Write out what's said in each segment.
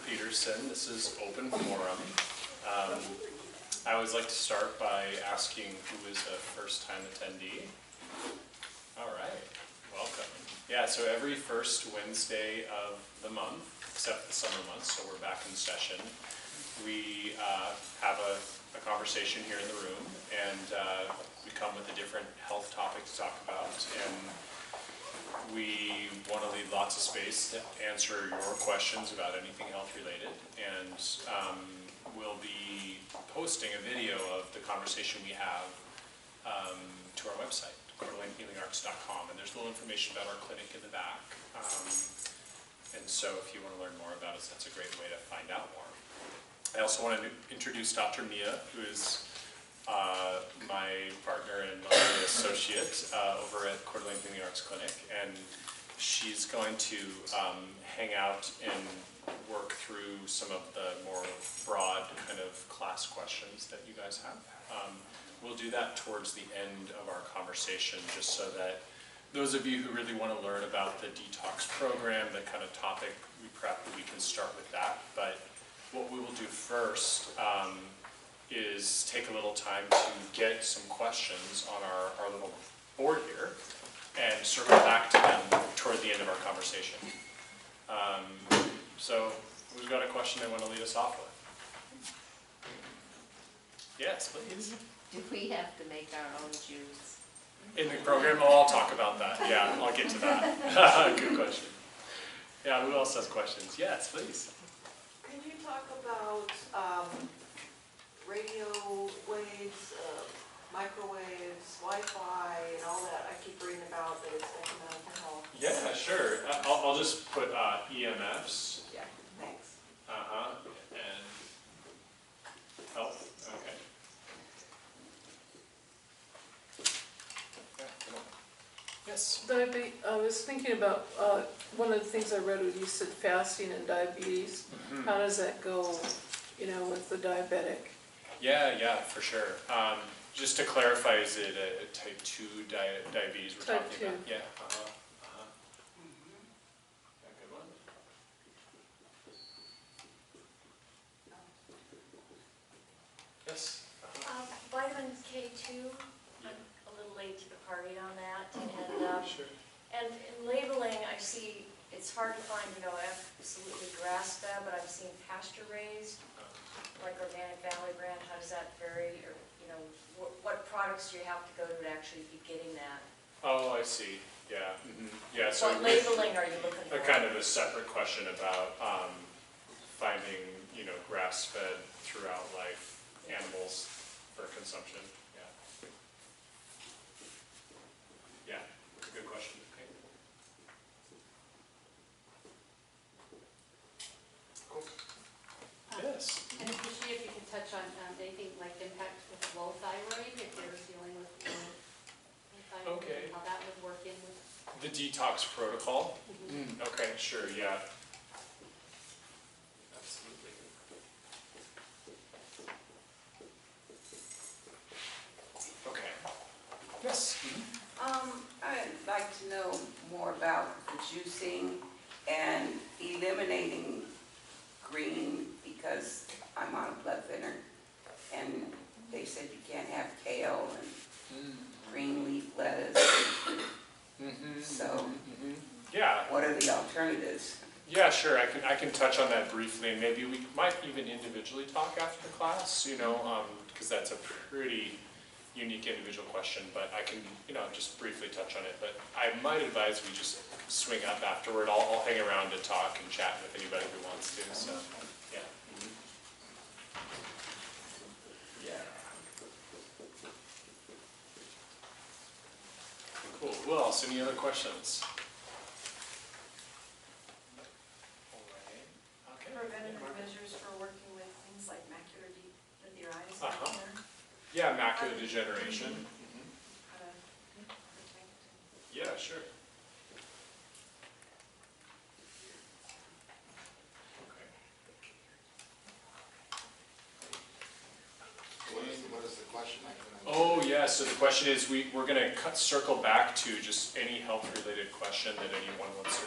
Peterson. This is Open Forum. I always like to start by asking who is a first-time attendee. All right, welcome. Yeah, so every first Wednesday of the month, except the summer months, so we're back in session, we have a conversation here in the room, and we come with a different health topic to talk about, and we want to leave lots of space to answer your questions about anything health related, and we'll be posting a video of the conversation we have to our website, CoeurLaneHealingArts.com, and there's a little information about our clinic in the back, and so if you want to learn more about us, that's a great way to find out more. I also want to introduce Dr. Mia, who is my partner and my associate over at Coeur d'Alene Healing Arts Clinic, and she's going to hang out and work through some of the more broad kind of class questions that you guys have. We'll do that towards the end of our conversation, just so that those of you who really want to learn about the Detox program, the kind of topic we prep, we can start with that. But what we will do first is take a little time to get some questions on our little board here and circle back to them toward the end of our conversation. So who's got a question they want to lead us off with? Yes, please. Do we have to make our own juice? In the program, I'll talk about that. Yeah, I'll get to that. Good question. Yeah, who else has questions? Yes, please. Can you talk about radio waves, microwaves, Wi-Fi, and all that? I keep reading about that it's detrimental to health. Yeah, sure. I'll just put EMFs. Yeah, thanks. And health. Okay. Yeah, come on. Yes. I was thinking about one of the things I read was you said fasting and diabetes. Mm-hmm. How does that go, with the diabetic? Yeah, for sure. Just to clarify, is it a type 2 diabetes we're Type talking 2. about? Yeah. Yeah, good one. Yes. Vitamin K2, I'm a little late to the party on that, and Sure. and in labeling, I see it's hard to find, absolutely grass-fed, but I've seen pasture-raised, like Organic Valley brand. How does that vary, or what products do you have to go to actually be getting that? Oh, I see. Yeah. Yeah. So What labeling are you looking for? a kind of a separate question about finding, grass-fed throughout life animals for consumption. Yeah. Good question. Okay. Cool. Yes. And appreciate if you could touch on anything like impact with low thyroid, if you're dealing with low thyroid, Okay. how that would work in with The detox protocol? Okay, sure, yeah. Absolutely. Okay. Yes? I'd like to know more about the juicing and eliminating green, because I'm on a blood thinner, and they said you can't have kale and green leaf lettuce. So, Yeah. what are the alternatives? Yeah, sure. I can touch on that briefly, and maybe we might even individually talk after the class, because that's a pretty unique individual question, but I can, just briefly touch on it. But I might advise we just swing up afterward. I'll hang around to talk and chat with anybody who wants to, so, yeah. Yeah. Cool. Who else? Any other questions? Preventative measures for working with things like macular with your eyes. Yeah, macular degeneration. How to protect. Yeah, sure. What is the question? Oh yeah, so the question is, we're going to circle back to just any health-related question that anyone wants to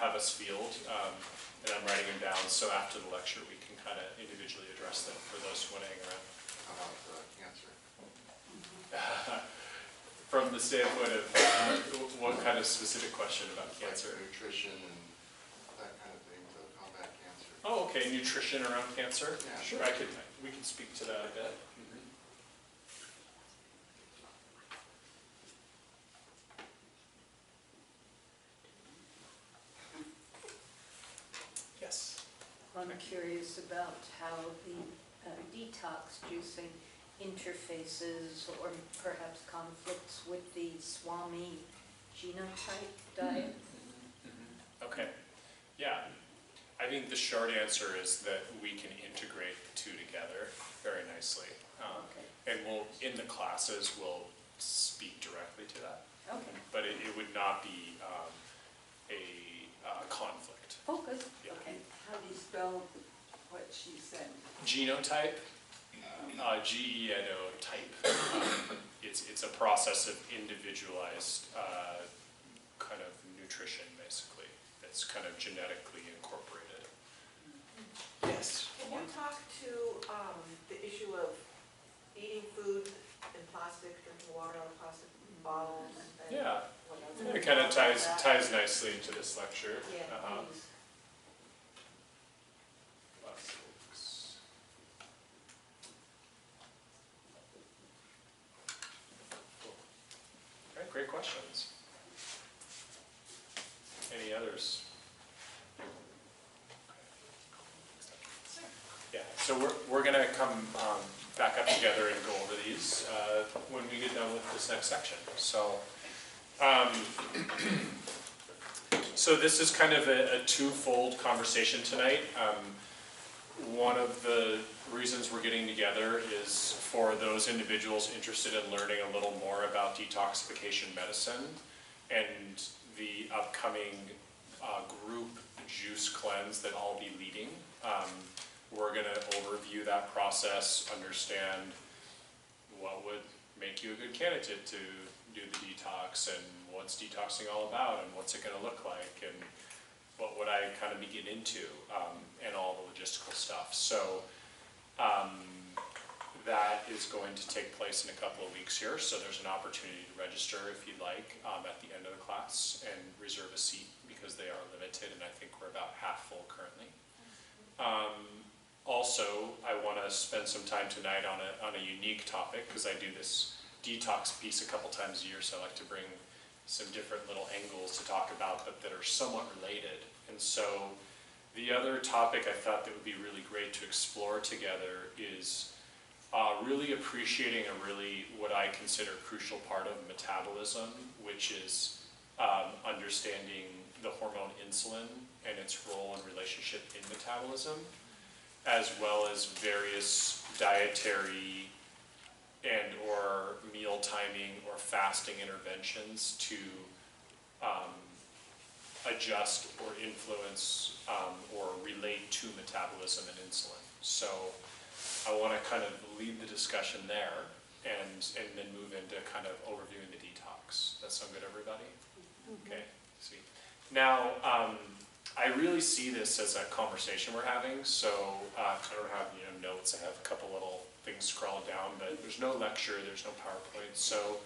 have us field, and I'm writing them down, so after the lecture we can kind of individually address them for those who want to hang around. How about cancer? From the standpoint of what kind of specific question about cancer? Like nutrition and that kind of thing to combat cancer. Oh, okay, nutrition around cancer? Yeah. Sure, we can speak to that a bit. Yes. I'm curious about how the detox juicing interfaces or perhaps conflicts with the Swami genotype diet. Okay, yeah. I think the short answer is that we can integrate the two together very nicely. And in the classes, we'll speak directly to that. Okay. But it would not be a conflict. Oh, good. Yeah. Okay. How do you spell what she said? Genotype, G-E-N-O type. It's a process of individualized kind of nutrition, basically. That's kind of genetically incorporated. Yes. Can you talk to the issue of eating food in plastic, drinking water out of plastic bottles? And Yeah. what else? It kind of ties nicely into this lecture. Yeah, please. Plastics. Cool. All right, great questions. Any others? Yeah, so we're going to come back up together and go over these when we get done with this next section. So, so this is kind of a twofold conversation tonight. One of the reasons we're getting together is for those individuals interested in learning a little more about detoxification medicine and the upcoming group juice cleanse that I'll be leading. We're going to overview that process, understand what would make you a good candidate to do the detox and what's detoxing all about and what's it going to look like and what would I kind of begin into and all the logistical stuff. So that is going to take place in a couple of weeks here, so there's an opportunity to register if you'd like at the end of the class and reserve a seat because they are limited and I think we're about half full currently. Also, I want to spend some time tonight on a unique topic because I do this detox piece a couple times a year, so I like to bring some different little angles to talk about that are somewhat related. And so the other topic I thought that would be really great to explore together is really appreciating a really what I consider crucial part of metabolism, which is understanding the hormone insulin and its role and relationship in metabolism, as well as various dietary and or meal timing or fasting interventions to adjust or influence or relate to metabolism and insulin. So I want to kind of lead the discussion there and then move into kind of overviewing the detox. That sound good, everybody? Okay, sweet. Now, I really see this as a conversation we're having, so I don't have notes. I have a couple little things scrawled down, but there's no lecture, there's no PowerPoint. So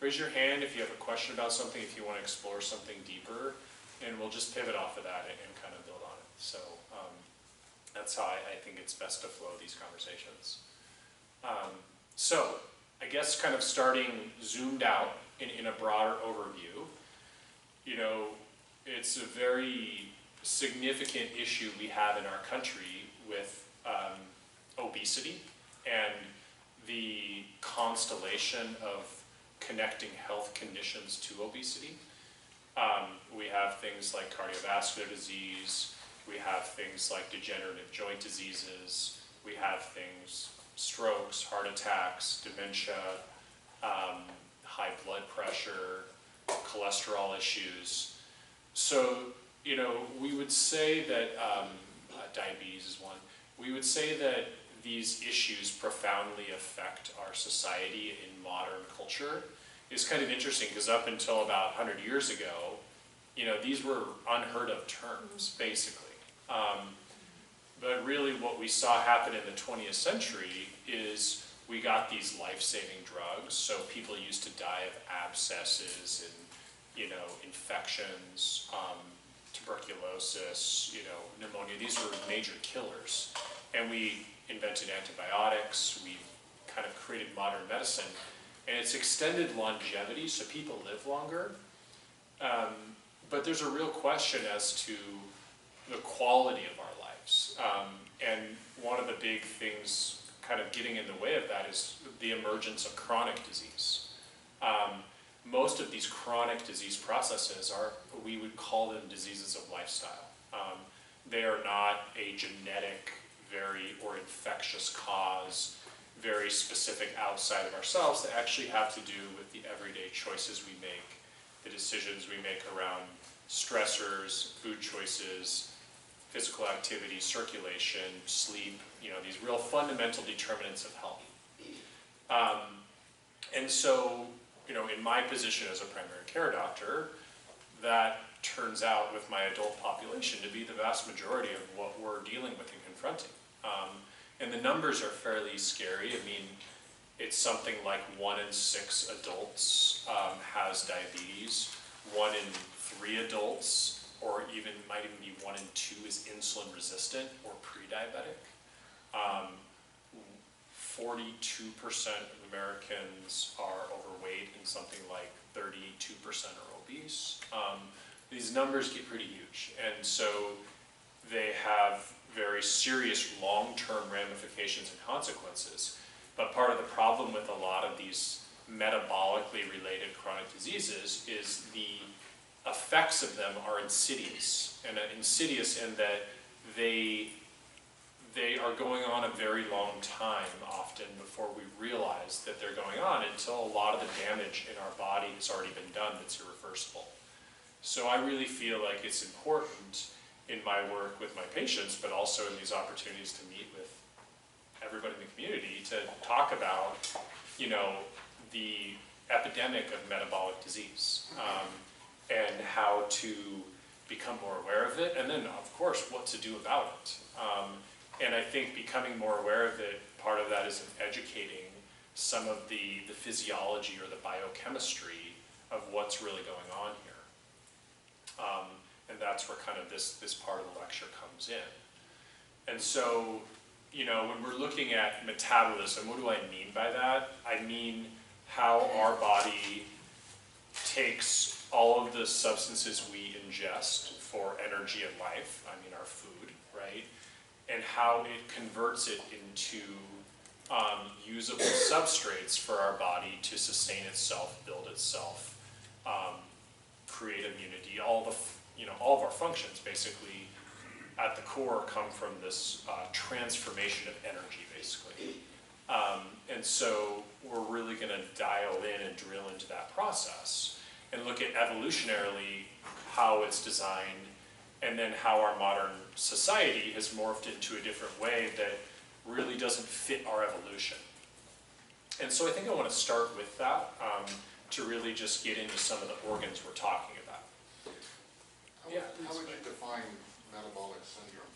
raise your hand if you have a question about something, if you want to explore something deeper, and we'll just pivot off of that and kind of build on it. So that's how I think it's best to flow these conversations. So I guess kind of starting zoomed out in a broader overview, it's a very significant issue we have in our country with obesity and the constellation of connecting health conditions to obesity. We have things like cardiovascular disease, we have things like degenerative joint diseases, we have things, strokes, heart attacks, dementia, high blood pressure, cholesterol issues. So, we would say that, diabetes is one, we would say that these issues profoundly affect our society in modern culture. It's kind of interesting because up until about 100 years ago, these were unheard of terms, basically. But really what we saw happen in the 20th century is we got these life-saving drugs. So people used to die of abscesses and, infections, tuberculosis, pneumonia. These were major killers. And we invented antibiotics. We kind of created modern medicine. And it's extended longevity, so people live longer. But there's a real question as to the quality of our lives. And one of the big things kind of getting in the way of that is the emergence of chronic disease. Most of these chronic disease processes we would call them diseases of lifestyle. They are not a genetic, or infectious cause, very specific outside of ourselves. They actually have to do with the everyday choices we make, the decisions we make around stressors, food choices, physical activity, circulation, sleep, these real fundamental determinants of health. And so, in my position as a primary care doctor, that turns out with my adult population to be the vast majority of what we're dealing with and confronting. And the numbers are fairly scary. I mean, it's something like 1 in 6 adults has diabetes. 1 in 3 adults, or might even be 1 in 2 is insulin resistant or pre-diabetic. 42% of Americans are overweight and something like 32% are obese. These numbers get pretty huge, and so they have very serious long-term ramifications and consequences. But part of the problem with a lot of these metabolically related chronic diseases is the effects of them are insidious, and insidious in that they are going on a very long time often before we realize that they're going on, until a lot of the damage in our body has already been done that's irreversible. So I really feel like it's important in my work with my patients, but also in these opportunities to meet with everybody in the community to talk about, the epidemic of metabolic disease, and how to become more aware of it, and then, of course, what to do about it. And I think becoming more aware of it, part of that is in educating some of the physiology or the biochemistry of what's really going on here. And that's where kind of this part of the lecture comes in. And so, when we're looking at metabolism, what do I mean by that? I mean how our body takes all of the substances we ingest for energy and life, our food, right? And how it converts it into usable substrates for our body to sustain itself, build itself, create immunity. All of our functions basically at the core come from this transformation of energy, basically. And so we're really going to dial in and drill into that process and look at evolutionarily how it's designed, and then how our modern society has morphed into a different way that really doesn't fit our evolution. And so I think I want to start with that to really just get into some of the organs we're talking about. How would you define metabolic syndrome?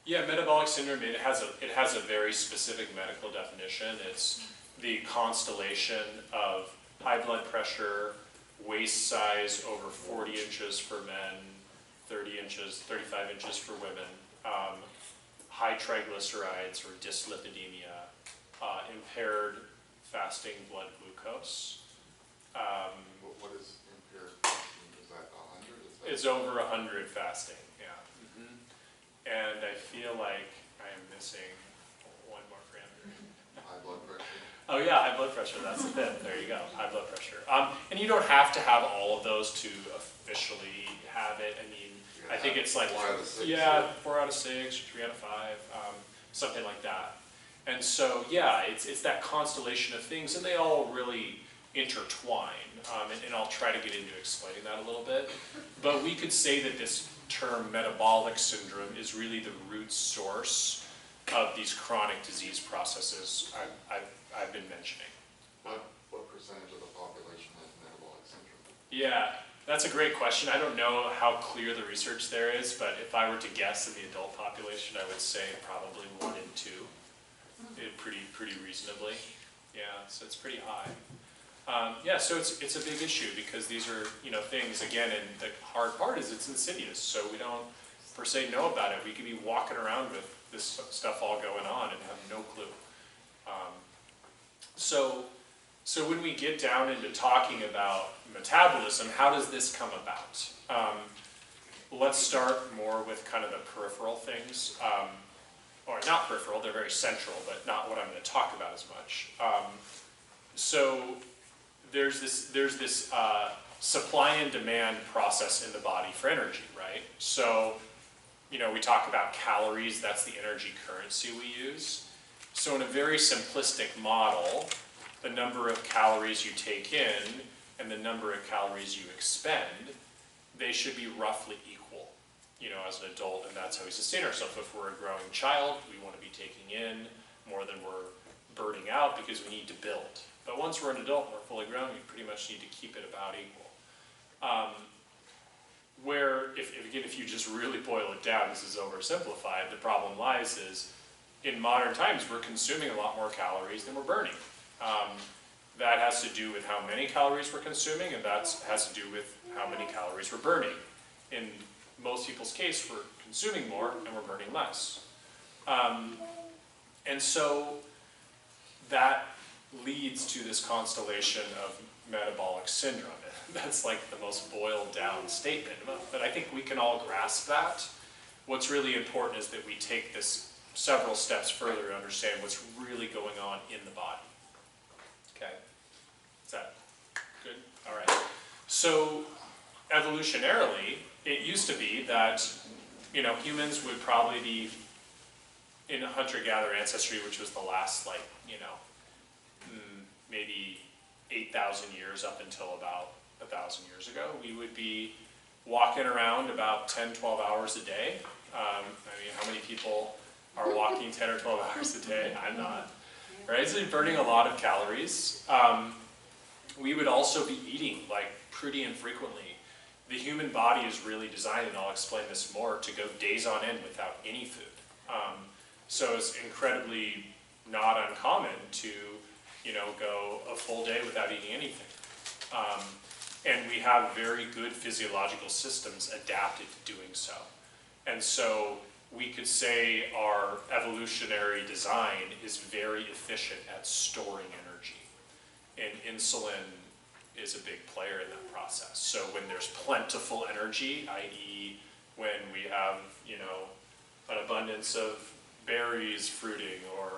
Yeah, metabolic syndrome, it has a very specific medical definition. It's the constellation of high blood pressure, waist size over 40 inches for men, 35 inches for women, high triglycerides or dyslipidemia, impaired fasting blood glucose. What is impaired fasting? Is that 100? It's over 100 fasting, yeah. Mm-hmm. And I feel like I am missing one more parameter. High blood pressure? Oh yeah, high blood pressure, that's the fifth. There you go, high blood pressure. And you don't have to have all of those to officially have it. I think it's like 4 out of 6. Yeah, 4 out of 6, 3 out of 5, something like that. And so yeah, it's that constellation of things, and they all really intertwine. And I'll try to get into explaining that a little bit. But we could say that this term metabolic syndrome is really the root source of these chronic disease processes I've been mentioning. What percentage of the population has metabolic syndrome? Yeah, That's a great question. I don't know how clear the research there is, but if I were to guess in the adult population, I would say probably 1 in 2. Pretty reasonably. Yeah, so it's pretty high. Yeah, so it's a big issue because these are, things, again, and the hard part is it's insidious, so we don't per se know about it. We could be walking around with this stuff all going on and have no clue. So when we get down into talking about metabolism, how does this come about? Let's start more with kind of the peripheral things. Or not peripheral, they're very central, but not what I'm going to talk about as much. So there's this supply and demand process in the body for energy, right? So, we talk about calories, that's the energy currency we use. So in a very simplistic model, the number of calories you take in and the number of calories you expend, they should be roughly equal, as an adult, and that's how we sustain ourselves. If we're a growing child, we want to be taking in more than we're burning out because we need to build. But once we're an adult and we're fully grown, we pretty much need to keep it about equal. Where, if you just really boil it down, this is oversimplified, the problem lies is, in modern times, we're consuming a lot more calories than we're burning. That has to do with how many calories we're consuming, and that has to do with how many calories we're burning. In most people's case, we're consuming more and we're burning less. And so that leads to this constellation of metabolic syndrome. That's like the most boiled down statement, but I think we can all grasp that. What's really important is that we take this several steps further to understand what's really going on in the body. Okay, is that good? All right. So evolutionarily, it used to be that, humans would probably be in a hunter-gatherer ancestry, which was the last, maybe 8,000 years up until about 1,000 years ago. We would be walking around about 10, 12 hours a day. How many people are walking 10 or 12 hours a day? I'm not. Right? So you're burning a lot of calories. We would also be eating, pretty infrequently. The human body is really designed, and I'll explain this more, to go days on end without any food. So it's incredibly not uncommon to, go a full day without eating anything. And we have very good physiological systems adapted to doing so. And so we could say our evolutionary design is very efficient at storing energy. And insulin is a big player in that process. So when there's plentiful energy, i.e. when we have, an abundance of berries fruiting or,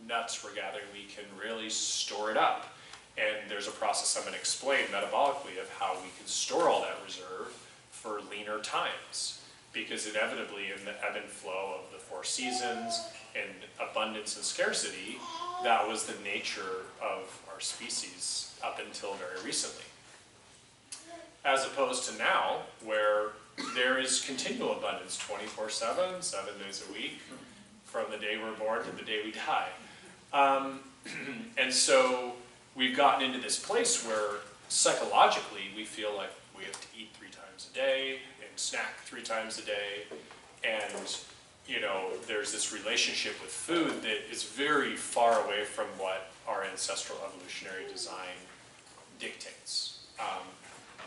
nuts we're gathering, we can really store it up. And there's a process I'm going to explain metabolically of how we can store all that reserve for leaner times. Because inevitably in the ebb and flow of the 4 seasons and abundance and scarcity, that was the nature of our species up until very recently. As opposed to now, where there is continual abundance 24/7, 7 days a week, from the day we're born to the day we die. And so we've gotten into this place where psychologically we feel like we have to eat 3 times a day and snack 3 times a day. And, there's this relationship with food that is very far away from what our ancestral evolutionary design dictates.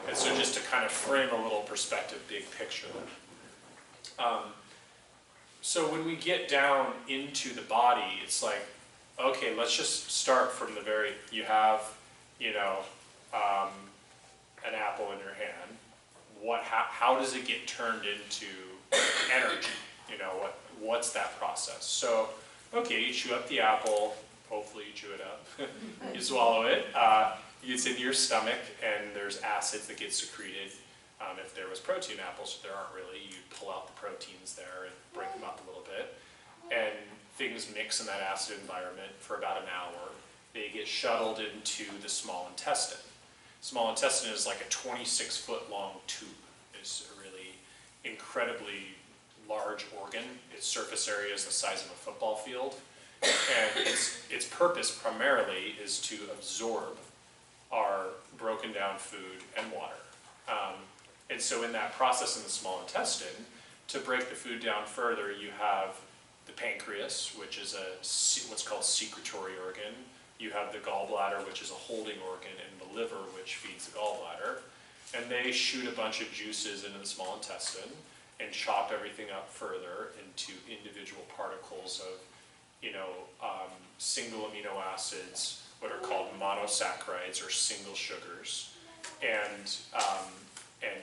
And so just to kind of frame a little perspective, big picture. So when we get down into the body, it's like, okay, let's just start from the very, you have, an apple in your hand. How does it get turned into energy? What's that process? So, okay, you chew up the apple, hopefully you chew it up, you swallow it, it gets into your stomach, and there's acids that get secreted. If there was protein apples, there aren't really, you pull out the proteins there and break them up a little bit. And things mix in that acid environment for about an hour. They get shuttled into the small intestine. Small intestine is like a 26-foot long tube. It's a really incredibly large organ. Its surface area is the size of a football field. And its purpose primarily is to absorb are broken down food and water. And so in that process in the small intestine, to break the food down further, you have the pancreas, which is what's called secretory organ. You have the gallbladder, which is a holding organ, and the liver, which feeds the gallbladder. And they shoot a bunch of juices into the small intestine and chop everything up further into individual particles of, single amino acids, what are called monosaccharides or single sugars, and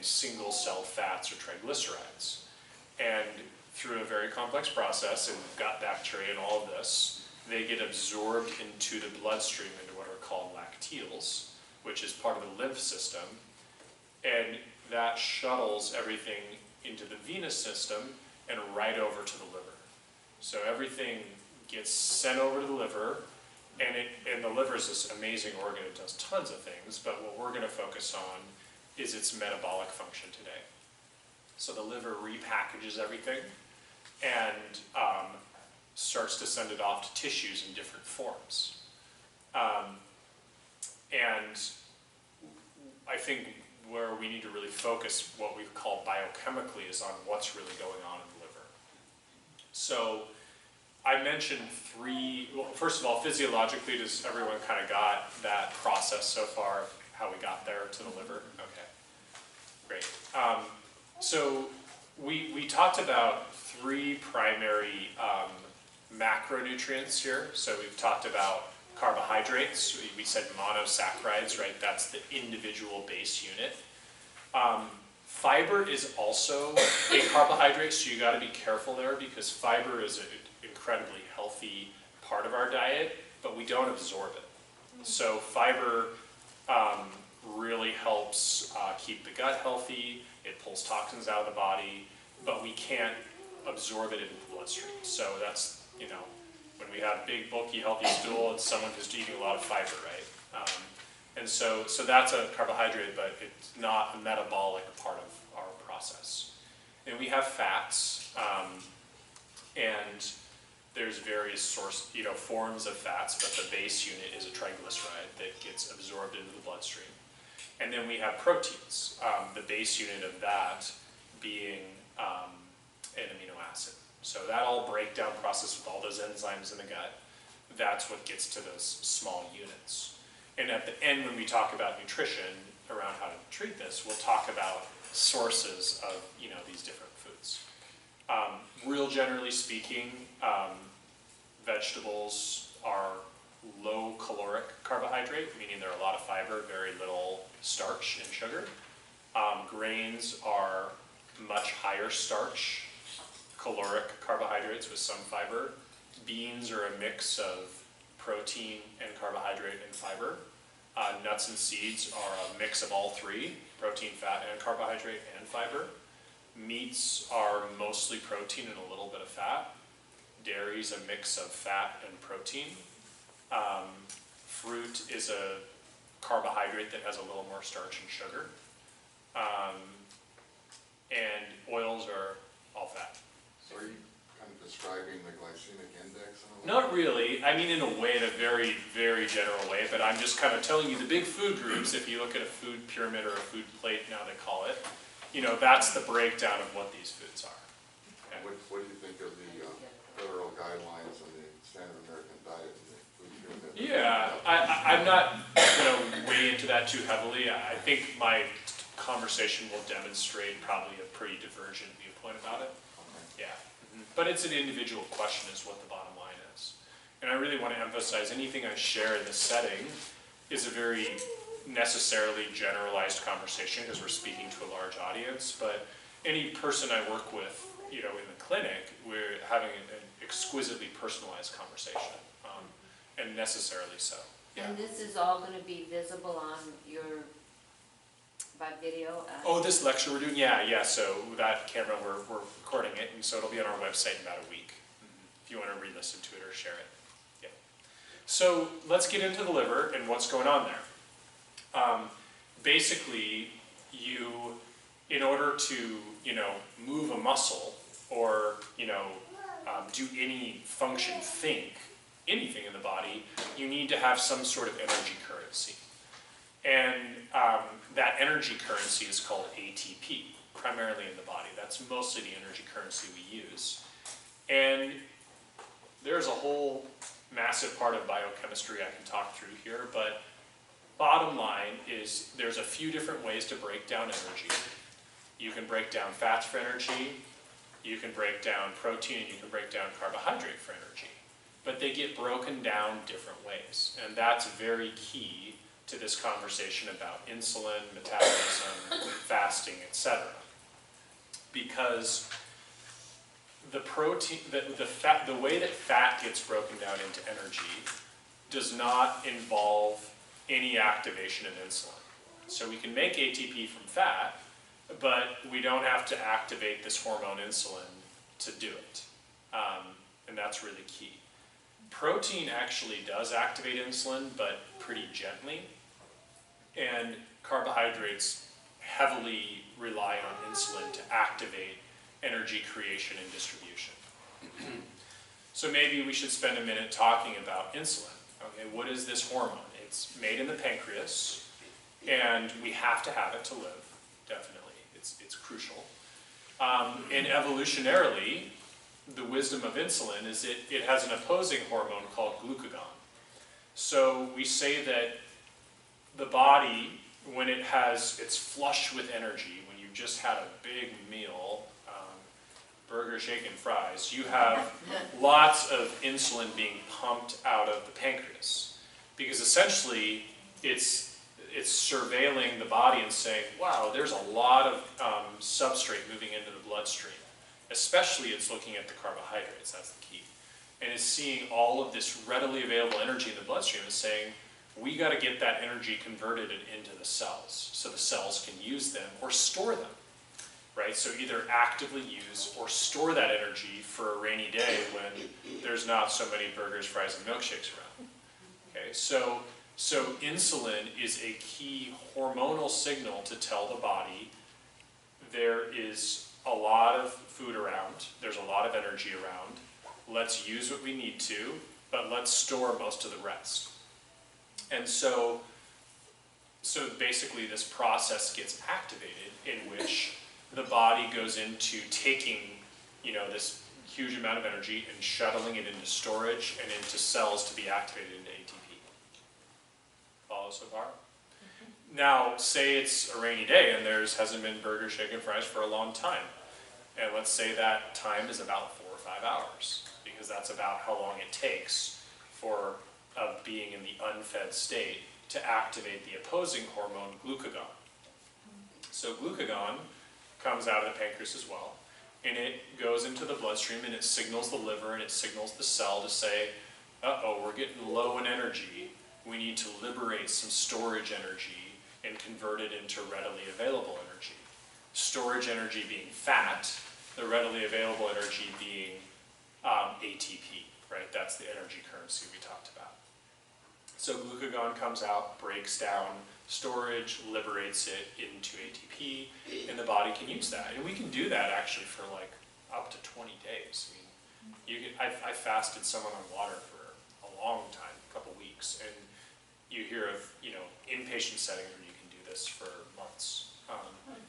single cell fats or triglycerides. And through a very complex process, and gut bacteria and all of this, they get absorbed into the bloodstream into what are called lacteals, which is part of the lymph system, and that shuttles everything into the venous system and right over to the liver. So everything gets sent over to the liver, and the liver is this amazing organ. It does tons of things, but what we're going to focus on is its metabolic function today. So the liver repackages everything and starts to send it off to tissues in different forms. And I think where we need to really focus what we call biochemically is on what's really going on in the liver. So I mentioned well, first of all, physiologically, does everyone kind of got that process so far, how we got there to the liver? Okay, great. So we talked about three primary macronutrients here. So we've talked about carbohydrates. We said monosaccharides, right? That's the individual base unit. Fiber is also a carbohydrate, so you got to be careful there because fiber is an incredibly healthy part of our diet, but we don't absorb it. So fiber really helps keep the gut healthy. It pulls toxins out of the body, but we can't absorb it into the bloodstream. So that's, when we have big, bulky, healthy stool, it's someone who's eating a lot of fiber, right? And so that's a carbohydrate, but it's not a metabolic part of our process. And we have fats, and there's various forms of fats, but the base unit is a triglyceride that gets absorbed into the bloodstream. And then we have proteins, the base unit of that being an amino acid. So that all breakdown process with all those enzymes in the gut, that's what gets to those small units. And at the end, when we talk about nutrition, around how to treat this, we'll talk about sources of these different foods. Real generally speaking, vegetables are low caloric carbohydrate, meaning there are a lot of fiber, very little starch and sugar. Grains are much higher starch, caloric carbohydrates with some fiber. Beans are a mix of protein and carbohydrate and fiber. Nuts and seeds are a mix of all three, protein, fat, and carbohydrate and fiber. Meats are mostly protein and a little bit of fat. Dairy is a mix of fat and protein. Fruit is a carbohydrate that has a little more starch and sugar. And oils are all fat. So are you kind of describing the glycemic index? Not really. I mean, in a way, in a very, very general way, but I'm just kind of telling you the big food groups. If you look at a food pyramid or a food plate, now they call it, that's the breakdown of what these foods are. Okay. What do you think of the federal guidelines on the standard American diet and the food pyramid? Yeah, I'm not going to weigh into that too heavily. I think my conversation will demonstrate probably a pretty divergent viewpoint about it. Okay. Yeah, but it's an individual question is what the bottom line is. And I really want to emphasize anything I share in this setting is a very necessarily generalized conversation because we're speaking to a large audience, but any person I work with, in the clinic, we're having an exquisitely personalized conversation, and necessarily so. Yeah. And this is all going to be visible on by video? Oh, this lecture we're doing? Yeah, so that camera, we're recording it, and so it'll be on our website in about a week, if you want to re-listen to it or share it. Yeah. So let's get into the liver and what's going on there. Basically, in order to, move a muscle or, do any function, think, anything in the body, you need to have some sort of energy currency. And that energy currency is called ATP, primarily in the body. That's mostly the energy currency we use. And there's a whole massive part of biochemistry I can talk through here, but bottom line is there's a few different ways to break down energy. You can break down fats for energy, you can break down protein, and you can break down carbohydrate for energy. But they get broken down different ways, and that's very key to this conversation about insulin, metabolism, fasting, etc. Because the protein, the way that fat gets broken down into energy does not involve any activation of insulin. So we can make ATP from fat, but we don't have to activate this hormone insulin to do it. And that's really key. Protein actually does activate insulin, but pretty gently. And carbohydrates heavily rely on insulin to activate energy creation and distribution. So maybe we should spend a minute talking about insulin. Okay, what is this hormone? It's made in the pancreas, and we have to have it to live, definitely. It's crucial. And evolutionarily, the wisdom of insulin is it has an opposing hormone called glucagon. So we say that the body, when it's flush with energy, when you've just had a big meal, burger, shake, and fries, you have lots of insulin being pumped out of the pancreas. Because essentially, it's surveilling the body and saying, wow, there's a lot of substrate moving into the bloodstream. Especially it's looking at the carbohydrates, that's the key. And it's seeing all of this readily available energy in the bloodstream and saying, we got to get that energy converted into the cells so the cells can use them or store them. Right? So either actively use or store that energy for a rainy day when there's not so many burgers, fries, and milkshakes around. Okay, so insulin is a key hormonal signal to tell the body there is a lot of food around, there's a lot of energy around, let's use what we need to, but let's store most of the rest. And so basically this process gets activated in which the body goes into taking, this huge amount of energy and shuttling it into storage and into cells to be activated into ATP. Follow so far? Mm-hmm. Now, say it's a rainy day and hasn't been burger, shake, and fries for a long time. And let's say that time is about 4 or 5 hours, because that's about how long it takes for being in the unfed state to activate the opposing hormone, glucagon. So glucagon comes out of the pancreas as well, and it goes into the bloodstream and it signals the liver and it signals the cell to say, uh-oh, we're getting low in energy, we need to liberate some storage energy and convert it into readily available energy. Storage energy being fat, the readily available energy being ATP, right? That's the energy currency we talked about. So glucagon comes out, breaks down storage, liberates it into ATP, and the body can use that. And we can do that actually for like up to 20 days. I mean, I fasted someone on water for a long time, a couple weeks, and you hear of inpatient settings where you can do this for months,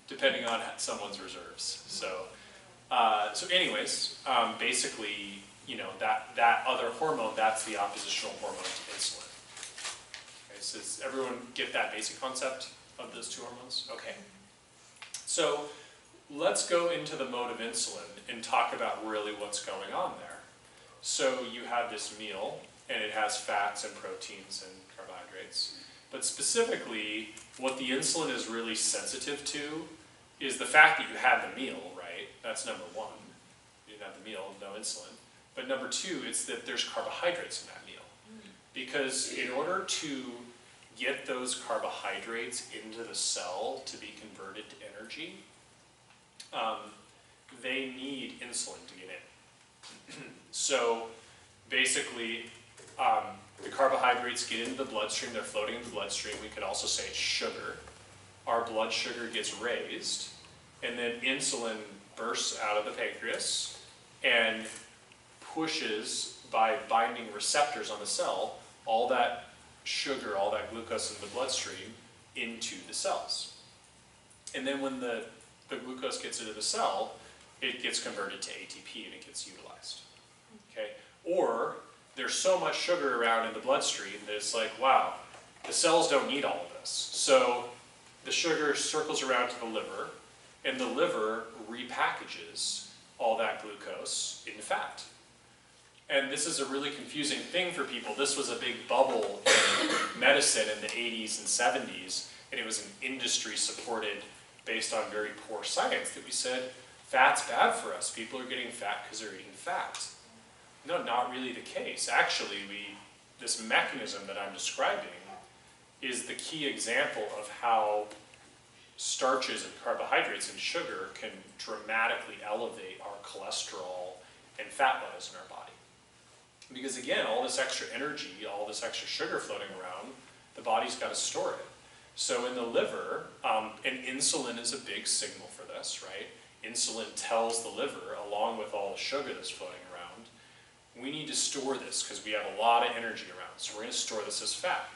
depending on someone's reserves. So anyways, basically, that other hormone, that's the oppositional hormone to insulin. So does everyone get that basic concept of those two hormones? Okay. So let's go into the mode of insulin and talk about really what's going on there. So you have this meal, and it has fats and proteins and carbohydrates. But specifically, what the insulin is really sensitive to is the fact that you had the meal, right? That's number one. You didn't have the meal, no insulin. But number two, it's that there's carbohydrates in that meal. Because in order to get those carbohydrates into the cell to be converted to energy, they need insulin to get in. So basically, the carbohydrates get into the bloodstream, they're floating in the bloodstream. We could also say it's sugar. Our blood sugar gets raised, and then insulin bursts out of the pancreas and pushes, by binding receptors on the cell, all that sugar, all that glucose in the bloodstream into the cells. And then when the glucose gets into the cell, it gets converted to ATP and it gets utilized. Okay? Or there's so much sugar around in the bloodstream that it's like, wow, the cells don't need all of this. So the sugar circles around to the liver, and the liver repackages all that glucose into fat. And this is a really confusing thing for people. This was a big bubble in medicine in the 80s and 70s, and it was an industry supported based on very poor science that we said, fat's bad for us. People are getting fat because they're eating fat. No, not really the case. Actually, this mechanism that I'm describing is the key example of how starches and carbohydrates and sugar can dramatically elevate our cholesterol and fat levels in our body. Because again, all this extra energy, all this extra sugar floating around, the body's got to store it. So in the liver, and insulin is a big signal for this, right? Insulin tells the liver, along with all the sugar that's floating around, we need to store this because we have a lot of energy around. So we're going to store this as fat.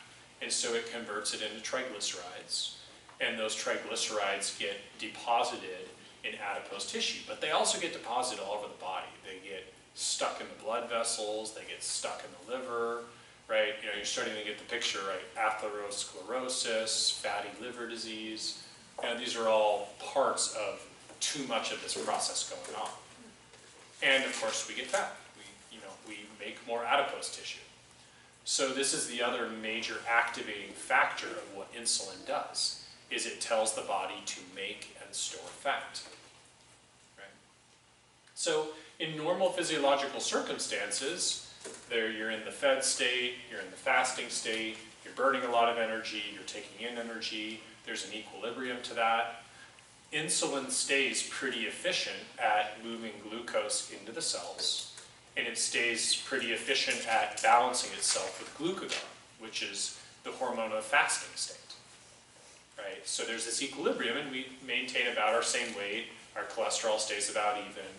And so it converts it into triglycerides. And those triglycerides get deposited in adipose tissue. But they also get deposited all over the body. They get stuck in the blood vessels. They get stuck in the liver, right? You know, you're starting to get the picture, right? Atherosclerosis, fatty liver disease. You know, these are all parts of too much of this process going on. And of course, we get fat. We make more adipose tissue. So this is the other major activating factor of what insulin does, is it tells the body to make and store fat. Right? So in normal physiological circumstances, you're in the fed state, you're in the fasting state, you're burning a lot of energy, you're taking in energy, there's an equilibrium to that. Insulin stays pretty efficient at moving glucose into the cells, and it stays pretty efficient at balancing itself with glucagon, which is the hormone of fasting state. Right? So there's this equilibrium, and we maintain about our same weight, our cholesterol stays about even,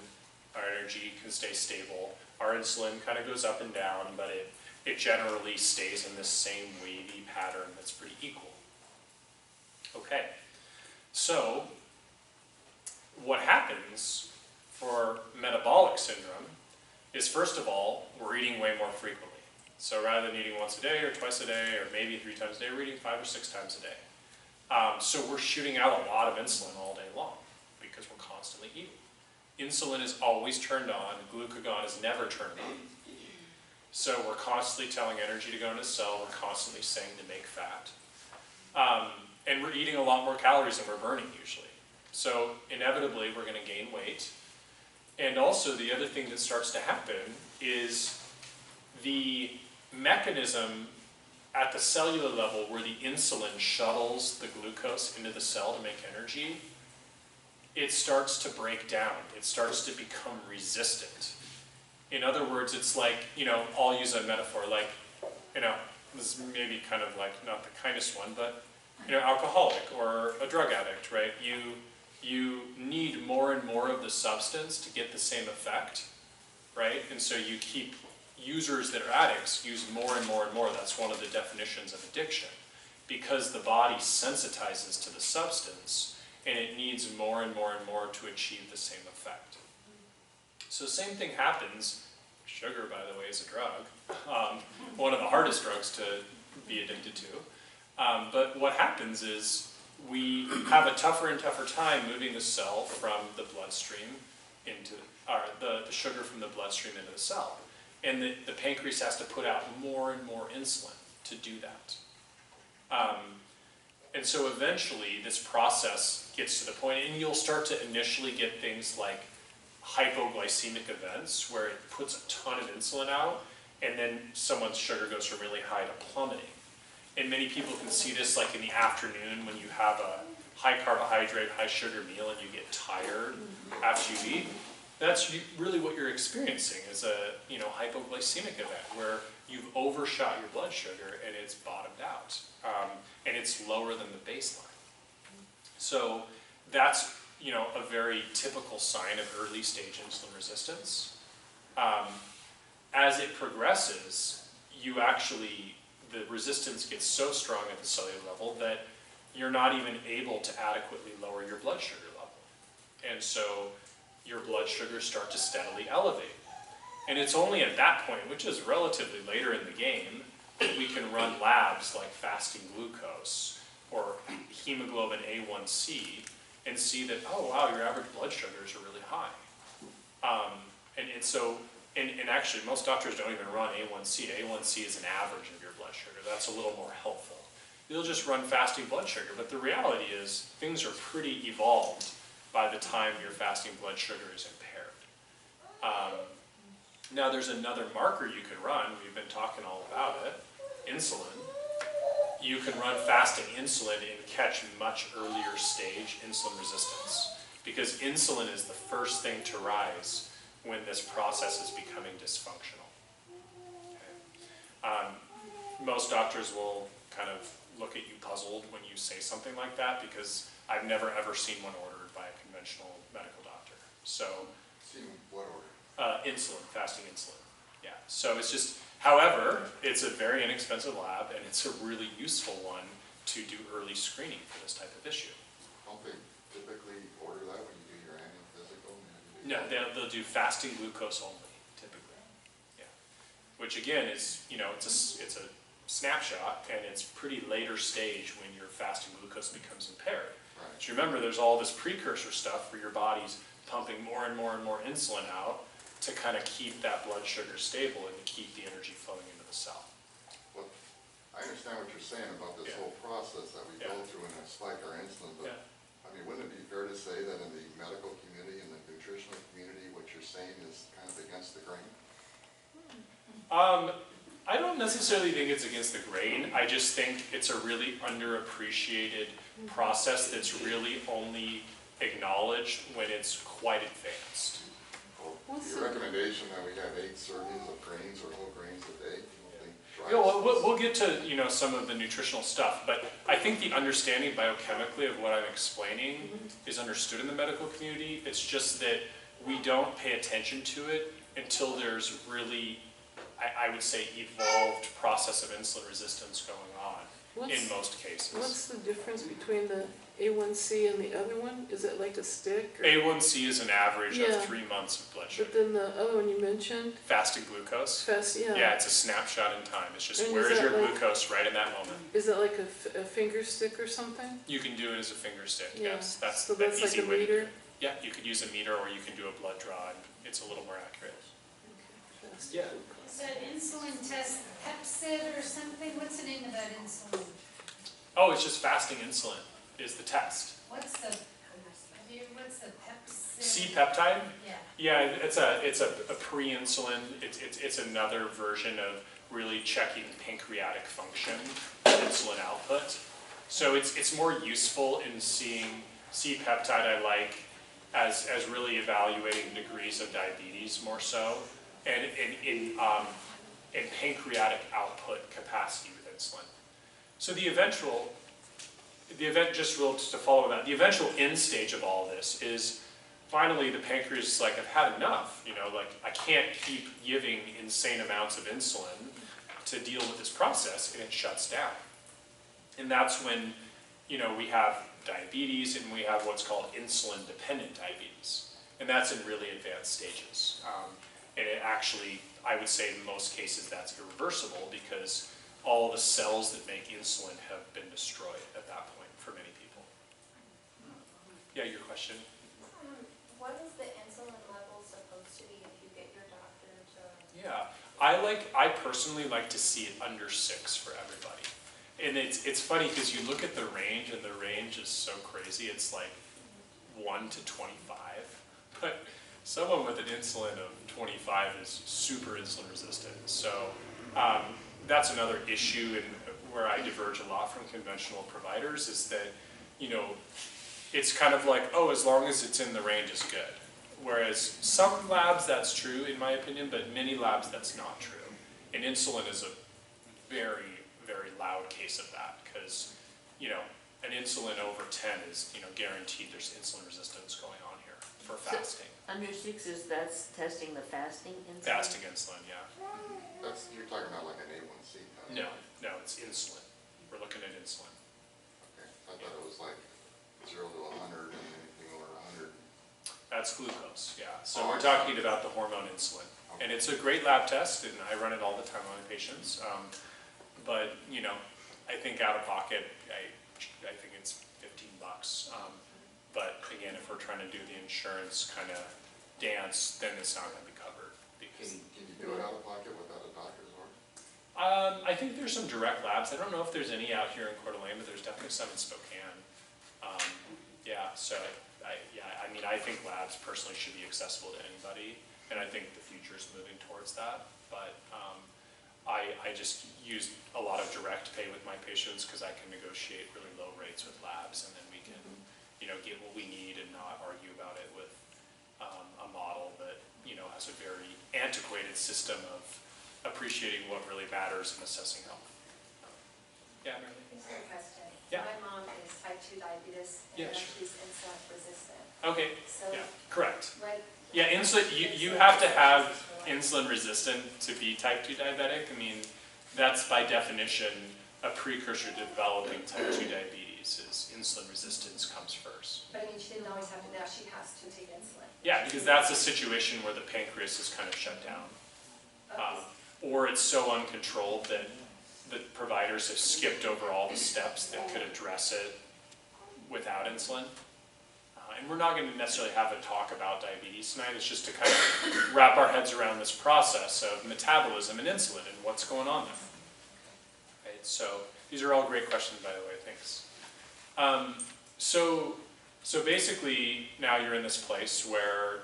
our energy can stay stable, our insulin kind of goes up and down, but it generally stays in this same wavy pattern that's pretty equal. Okay, so what happens for metabolic syndrome is, first of all, we're eating way more frequently. So rather than eating once a day or twice a day or maybe 3 times a day, we're eating 5 or 6 times a day. So we're shooting out a lot of insulin all day long because we're constantly eating. Insulin is always turned on, glucagon is never turned on. So we're constantly telling energy to go into the cell, we're constantly saying to make fat. And we're eating a lot more calories than we're burning usually. So inevitably we're going to gain weight. And also the other thing that starts to happen is the mechanism at the cellular level where the insulin shuttles the glucose into the cell to make energy, it starts to break down. It starts to become resistant. In other words, it's like, I'll use a metaphor, like, this is maybe kind of like not the kindest one, but, alcoholic or a drug addict, right? You need more and more of the substance to get the same effect, right? And so you keep users that are addicts use more and more and more. That's one of the definitions of addiction, because the body sensitizes to the substance and it needs more and more and more to achieve the same effect. So same thing happens. Sugar, by the way, is a drug. One of the hardest drugs to be addicted to. But what happens is we have a tougher and tougher time moving the cell from the bloodstream into, the sugar from the bloodstream into the cell. And the pancreas has to put out more and more insulin to do that. And so eventually this process gets to the point, and you'll start to initially get things like hypoglycemic events, where it puts a ton of insulin out, and then someone's sugar goes from really high to plummeting. And many people can see this like in the afternoon when you have a high carbohydrate, high sugar meal and you get tired after you eat. That's really what you're experiencing, is a hypoglycemic event where you've overshot your blood sugar and it's bottomed out. And it's lower than the baseline. So that's a very typical sign of early stage insulin resistance. As it progresses, the resistance gets so strong at the cellular level that you're not even able to adequately lower your blood sugar level. And so your blood sugars start to steadily elevate. And it's only at that point, which is relatively later in the game, that we can run labs like fasting glucose or hemoglobin A1C and see that, oh wow, your average blood sugars are really high. And actually most doctors don't even run A1C. A1C is an average of your blood sugar. That's a little more helpful. You'll just run fasting blood sugar, but the reality is things are pretty evolved by the time your fasting blood sugar is impaired. Now there's another marker you can run. We've been talking all about it, insulin. You can run fasting insulin and catch much earlier stage insulin resistance, because insulin is the first thing to rise when this process is becoming dysfunctional. Okay. Most doctors will kind of look at you puzzled when you say something like that, because I've never ever seen one ordered by a conventional medical doctor. So, See what order? Insulin, fasting insulin. Yeah. So it's just, however, it's a very inexpensive lab and it's a really useful one to do early screening for this type of issue. Don't they typically order that when you do your annual physical? No, they'll do fasting glucose only, typically. Yeah. Which again is, you know, it's a snapshot, and it's pretty later stage when your fasting glucose becomes impaired. Right. So remember, there's all this precursor stuff where your body's pumping more and more and more insulin out to kind of keep that blood sugar stable and to keep the energy flowing into the cell. Well, I understand what you're saying about this Yeah. whole process that we go Yeah. through and spike our insulin, but Yeah. I mean, wouldn't it be fair to say that in the medical community and the nutritional community, what you're saying is kind of against the grain? I don't necessarily think it's against the grain. I just think it's a really underappreciated process that's really only acknowledged when it's quite advanced. Well, What's your the- recommendation that we have 8 servings of grains or whole grains a day, You know, we'll get to, you know, some of the nutritional stuff, but I think the understanding biochemically of what I'm explaining is understood in the medical community. It's just that we don't pay attention to it until there's really, I would say, evolved process of insulin resistance going on in most cases. What's the difference between the A1C and the other one? Is it like a stick? Or? A1C is an average Yeah. of 3 months of blood But sugar. then the other one you mentioned, Fasting glucose. yeah. It's a snapshot in time. It's just And where is is that your like- glucose right in that moment. Is it like a finger stick or something? You can do it as a finger stick, Yeah. yes. That's So the that's like easy a way to do meter? it. Yeah, you could use a meter or you can do a blood draw, and it's a little more accurate. Fasting Yeah. glucose. Is that insulin test Pepsid or something? What's the name of that insulin? Oh, it's just fasting insulin is the test. What's the Pepsid? C-peptide? Yeah. Yeah, it's a pre-insulin. It's another version of really checking pancreatic function, insulin output. So it's more useful in seeing C-peptide, I like, as really evaluating degrees of diabetes more so, and in pancreatic output capacity with insulin. So the eventual end stage of all this is finally the pancreas is like, I've had enough, you know, like I can't keep giving insane amounts of insulin to deal with this process, and it shuts down. And that's when, you know, we have diabetes and we have what's called insulin dependent diabetes. And that's in really advanced stages. And it actually, I would say in most cases that's irreversible, because all the cells that make insulin have been destroyed at that point for many people. Yeah, your question? What is the insulin level supposed to be if you get your doctor to? Yeah, I personally like to see it under 6 for everybody. And it's funny because you look at the range, and the range is so crazy. It's like 1 to 25. But someone with an insulin of 25 is super insulin resistant. So that's another issue, and where I diverge a lot from conventional providers is that, you know, it's kind of like, oh, as long as it's in the range is good. Whereas some labs that's true in my opinion, but many labs that's not true. And insulin is a very, very loud case of that, because, you know, an insulin over 10 is, you know, guaranteed there's insulin resistance going on here for fasting. Under 6 is that's testing the fasting insulin? Fasting insulin, yeah. You're talking about like an A1C. No, it's insulin. We're looking at insulin. Okay, I thought That's glucose, yeah. So we're talking about the hormone insulin. And it's a great lab test, and I run it all the time on patients. But, you know, I think out of pocket, I think it's $15. But again, if we're trying to do the insurance kind of dance, then it's not going to be covered. Because Can you do it out of pocket without a doctor's order? I think there's some direct labs. I don't know if there's any out here in Coeur d'Alene, but there's definitely some in Spokane. Yeah, so I mean, I think labs personally should be accessible to anybody, and I think the future is moving towards that. But I just use a lot of direct pay with my patients because I can negotiate really low rates with labs, and then we can, you know, get what we need and not argue about it with a model that, you know, has a very antiquated system of appreciating what really matters in assessing health. Yeah, Mary? Here's a question. Yeah. My mom is type 2 diabetes, Yeah, and sure. she's insulin resistant. Okay, So, yeah, correct. like, Yeah, insulin, you have to have insulin resistant to be type 2 diabetic. I mean, that's by definition a precursor to developing type 2 diabetes, is insulin resistance comes first. but I mean, she didn't always have to, now she has to take insulin. Yeah, because that's a situation where the pancreas is kind of shut down. Or it's so uncontrolled that the providers have skipped over all the steps that could address it without insulin. And we're not going to necessarily have a talk about diabetes tonight. It's just to kind of wrap our heads around this process of metabolism and insulin and what's going on there. Right, so these are all great questions, by the way. Thanks. So basically, now you're in this place where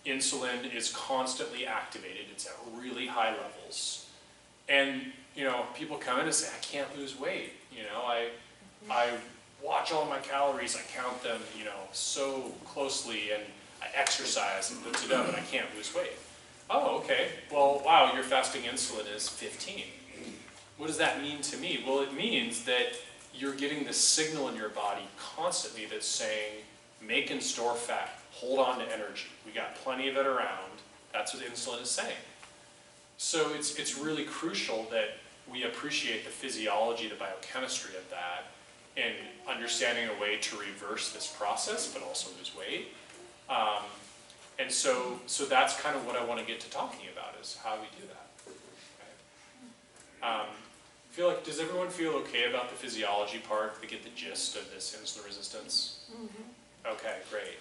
insulin is constantly activated. It's at really high levels. And, you know, people come in and say, I can't lose weight. You know, I watch all my calories, I count them, you know, so closely, and I exercise and put it up, and I can't lose weight. Oh, okay. Well, wow, your fasting insulin is 15. What does that mean to me? Well, it means that you're getting this signal in your body constantly that's saying, make and store fat, hold on to energy. We got plenty of it around. That's what insulin is saying. So it's really crucial that we appreciate the physiology, the biochemistry of that, and understanding a way to reverse this process, but also lose weight. And so that's kind of what I want to get to talking about, is how we do that. Okay. Does everyone feel okay about the physiology part? They get the gist of this insulin resistance? Mm-hmm. Okay, great.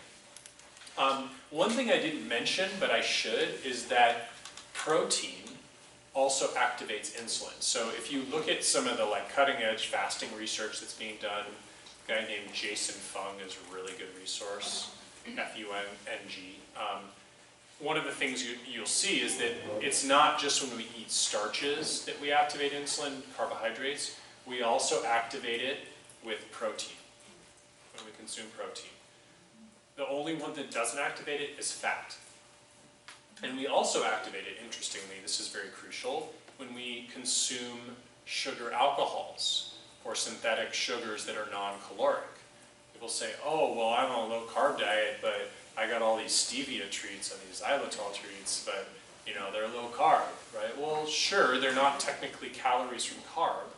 One thing I didn't mention, but I should, is that protein also activates insulin. So if you look at some of the cutting edge fasting research that's being done, a guy named Jason Fung is a really good resource, F-U-N-G. One of the things you'll see is that it's not just when we eat starches that we activate insulin, carbohydrates, we also activate it with protein, when we consume protein. The only one that doesn't activate it is fat. And we also activate it, interestingly, this is very crucial, when we consume sugar alcohols or synthetic sugars that are non-caloric. People say, oh, well, I'm on a low-carb diet, but I got all these stevia treats and these xylitol treats, but, you know, they're low-carb, right? Well, sure, they're not technically calories from carb,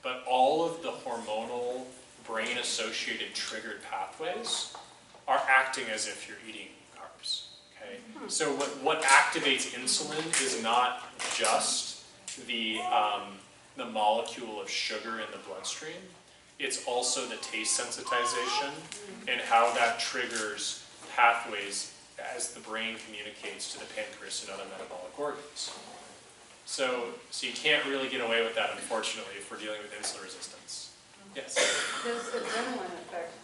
but all of the hormonal, brain-associated triggered pathways are acting as if you're eating carbs. Okay? So what activates insulin is not just the molecule of sugar in the bloodstream. It's also the taste sensitization and how that triggers pathways as the brain communicates to the pancreas and other metabolic organs. So you can't really get away with that, unfortunately, if we're dealing with insulin resistance. Yes? Does adrenaline affect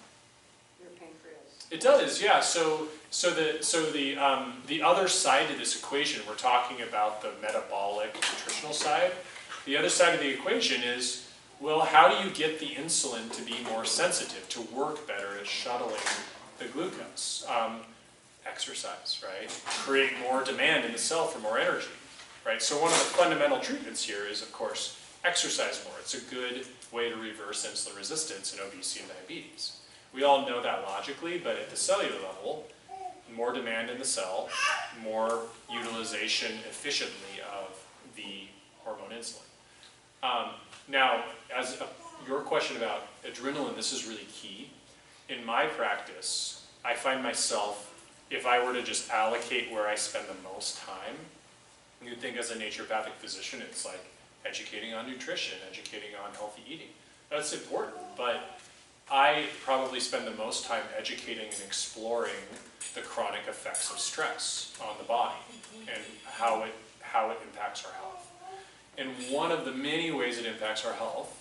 your pancreas? It does, yeah. So the other side of this equation, we're talking about the metabolic nutritional side. The other side of the equation is, well, how do you get the insulin to be more sensitive, to work better at shuttling the glucose? Exercise, right? Create more demand in the cell for more energy, right? So one of the fundamental treatments here is, of course, exercise more. It's a good way to reverse insulin resistance in obesity and diabetes. We all know that logically, but at the cellular level, more demand in the cell, more utilization efficiently of the hormone insulin. Now, your question about adrenaline, this is really key. In my practice, I find myself if I were to just allocate where I spend the most time, you'd think as a naturopathic physician, it's like educating on nutrition, educating on healthy eating. That's important, but I probably spend the most time educating and exploring the chronic effects of stress on the body and how it impacts our health. And one of the many ways it impacts our health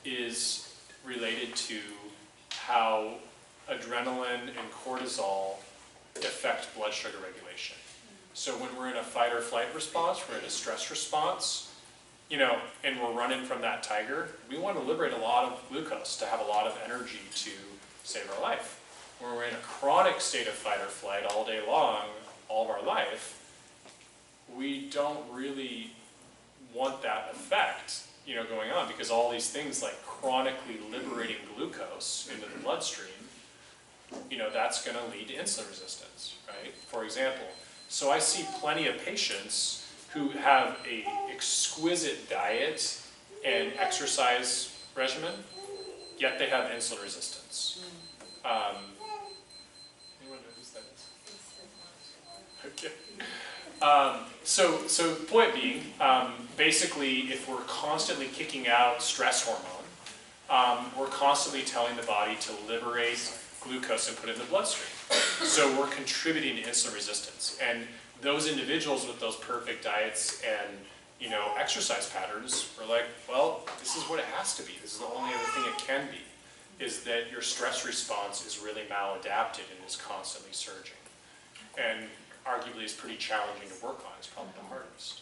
is related to how adrenaline and cortisol affect blood sugar regulation. So when we're in a fight or flight response, we're in a stress response, you know, and we're running from that tiger, we want to liberate a lot of glucose to have a lot of energy to save our life. When we're in a chronic state of fight or flight all day long, all of our life, we don't really want that effect, you know, going on, because all these things like chronically liberating glucose into the bloodstream, you know, that's going to lead to insulin resistance, right? For example, so I see plenty of patients who have a exquisite diet and exercise regimen, yet they have insulin resistance. Anyone know who that is? Okay. So point being, basically, if we're constantly kicking out stress hormone, we're constantly telling the body to liberate glucose and put it in the bloodstream. So we're contributing to insulin resistance. And those individuals with those perfect diets and, you know, exercise patterns are like, well, this is what it has to be. This is the only other thing it can be, is that your stress response is really maladapted and is constantly surging. And arguably is pretty challenging to work on. It's probably the hardest.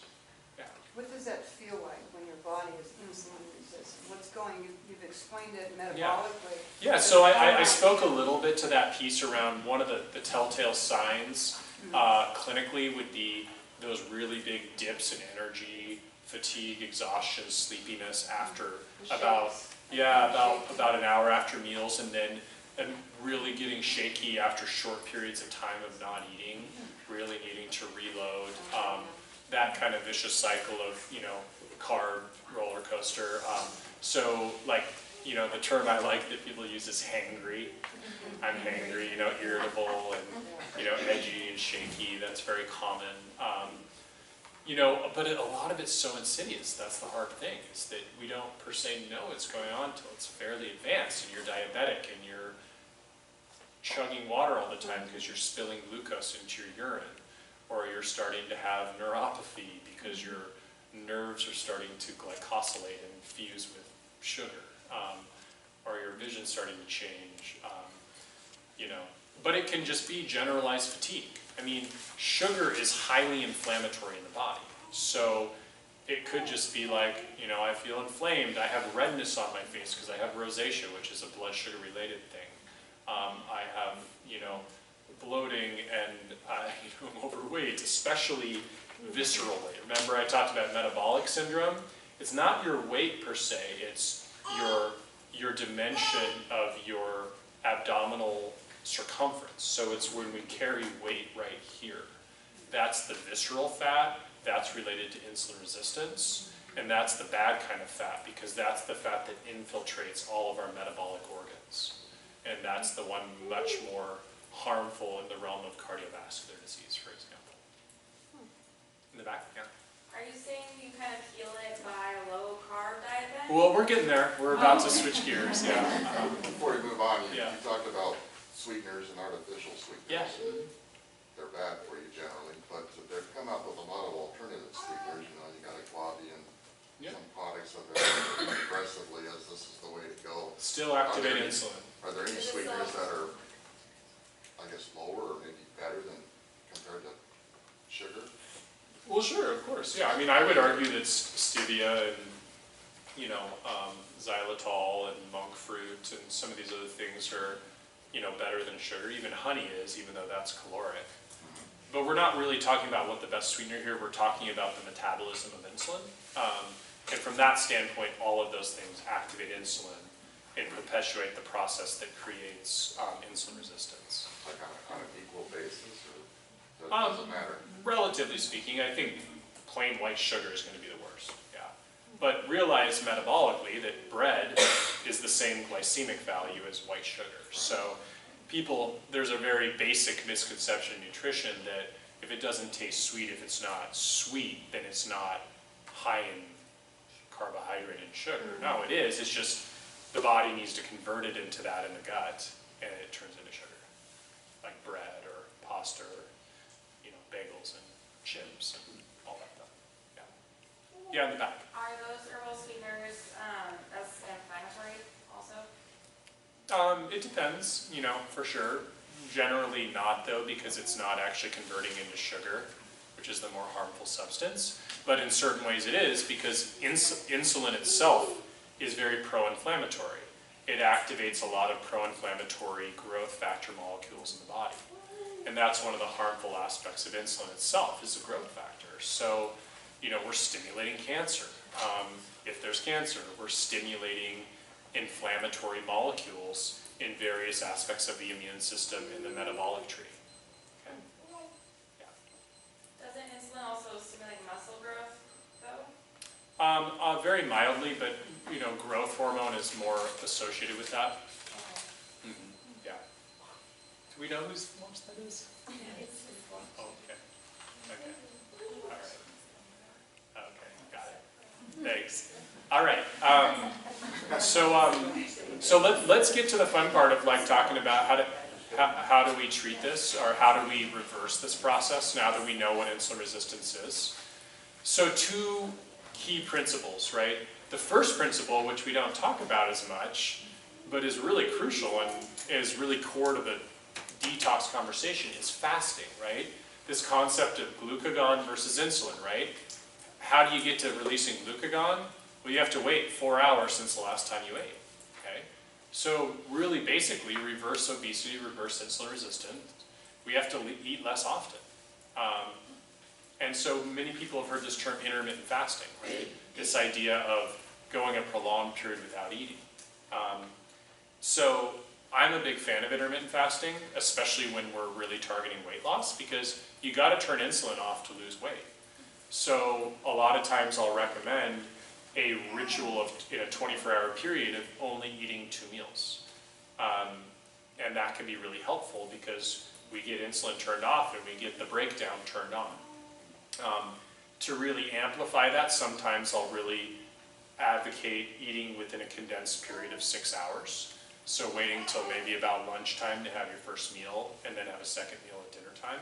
Yeah. What does that feel like when your body is insulin resistant? What's going, you've explained it metabolically. Yeah, so I spoke a little bit to that piece around one of the telltale signs clinically would be those really big dips in energy, fatigue, exhaustion, sleepiness after about an hour after meals, and then really getting shaky after short periods of time of not eating, really needing to reload. That kind of vicious cycle of, you know, carb roller coaster. So like, you know, the term I like that people use is hangry. I'm hangry, you know, irritable and, you know, edgy and shaky. That's very common. You know, but a lot of it's so insidious. That's the hard thing, is that we don't per se know what's going on until it's fairly advanced and you're diabetic and you're chugging water all the time because you're spilling glucose into your urine, or you're starting to have neuropathy because your nerves are starting to glycosylate and fuse with sugar, or your vision's starting to change, you know. But it can just be generalized fatigue. I mean, sugar is highly inflammatory in the body. So it could just be like, you know, I feel inflamed, I have redness on my face because I have rosacea, which is a blood sugar related thing. I have, you know, bloating and I'm overweight, especially visceral weight. Remember I talked about metabolic syndrome? It's not your weight per se, it's your dimension of your abdominal circumference. So it's when we carry weight right here. That's the visceral fat, that's related to insulin resistance, and that's the bad kind of fat, because that's the fat that infiltrates all of our metabolic organs. And that's the one much more harmful in the realm of cardiovascular disease, for example. In the back, yeah. Are you saying you kind of heal it by a low carb diet then? Well, we're getting there. We're about to switch gears, yeah. Before we move on, you Yeah. talked about sweeteners and artificial sweeteners. Yeah. They're bad for you generally, but they've come up with a lot of alternative sweeteners. You know, you got Aquavi and some products that are aggressively as this is the way to go. Still activate insulin. Are there any sweeteners that are, I guess, lower or maybe better than compared to sugar? Well, sure, of course, yeah. I mean, I would argue that stevia and, you know, xylitol and monk fruit and some of these other things are, you know, better than sugar. Even honey is, even though that's caloric. But we're not really talking about what the best sweetener here. We're talking about the metabolism of insulin. And from that standpoint, all of those things activate insulin and perpetuate the process that creates insulin resistance. Like on an equal basis, or does it matter? Relatively speaking, I think plain white sugar is going to be the worst, yeah. But realize metabolically that bread is the same glycemic value as white sugar. So there's a very basic misconception in nutrition that if it doesn't taste sweet, if it's not sweet, then it's not high in carbohydrate and sugar. No, it is. It's just the body needs to convert it into that in the gut, and it turns into sugar, like bread or pasta or, bagels and chips and all that stuff. Yeah. Yeah, in the back. Are those herbal sweeteners as inflammatory also? It depends, for sure. Generally not though, because it's not actually converting into sugar, which is the more harmful substance. But in certain ways it is, because insulin itself is very pro-inflammatory. It activates a lot of pro-inflammatory growth factor molecules in the body. And that's one of the harmful aspects of insulin itself, is the growth factor. So, we're stimulating cancer. If there's cancer, we're stimulating inflammatory molecules in various aspects of the immune system in the metabolic tree. Okay? Yeah. Doesn't insulin also stimulate muscle growth, though? Very mildly, but growth hormone is more associated with that. Yeah. Do we know whose lunch that is? Oh, okay. Okay. All right. Okay, got it. Thanks. All right. So let's get to the fun part of talking about how do we treat this, or how do we reverse this process now that we know what insulin resistance is. So two key principles, right? The first principle, which we don't talk about as much, but is really crucial and is really core to the detox conversation, is fasting, right? This concept of glucagon versus insulin, right? How do you get to releasing glucagon? Well, you have to wait 4 hours since the last time you ate, okay? So really basically reverse obesity, reverse insulin resistance. We have to eat less often. And so many people have heard this term intermittent fasting, right? This idea of going a prolonged period without eating. So I'm a big fan of intermittent fasting, especially when we're really targeting weight loss, because you got to turn insulin off to lose weight. So a lot of times I'll recommend a ritual of, in a 24-hour period, of only eating 2 meals. And that can be really helpful because we get insulin turned off and we get the breakdown turned on. To really amplify that, sometimes I'll really advocate eating within a condensed period of 6 hours. So waiting till maybe about lunchtime to have your first meal, and then have a second meal at dinner time.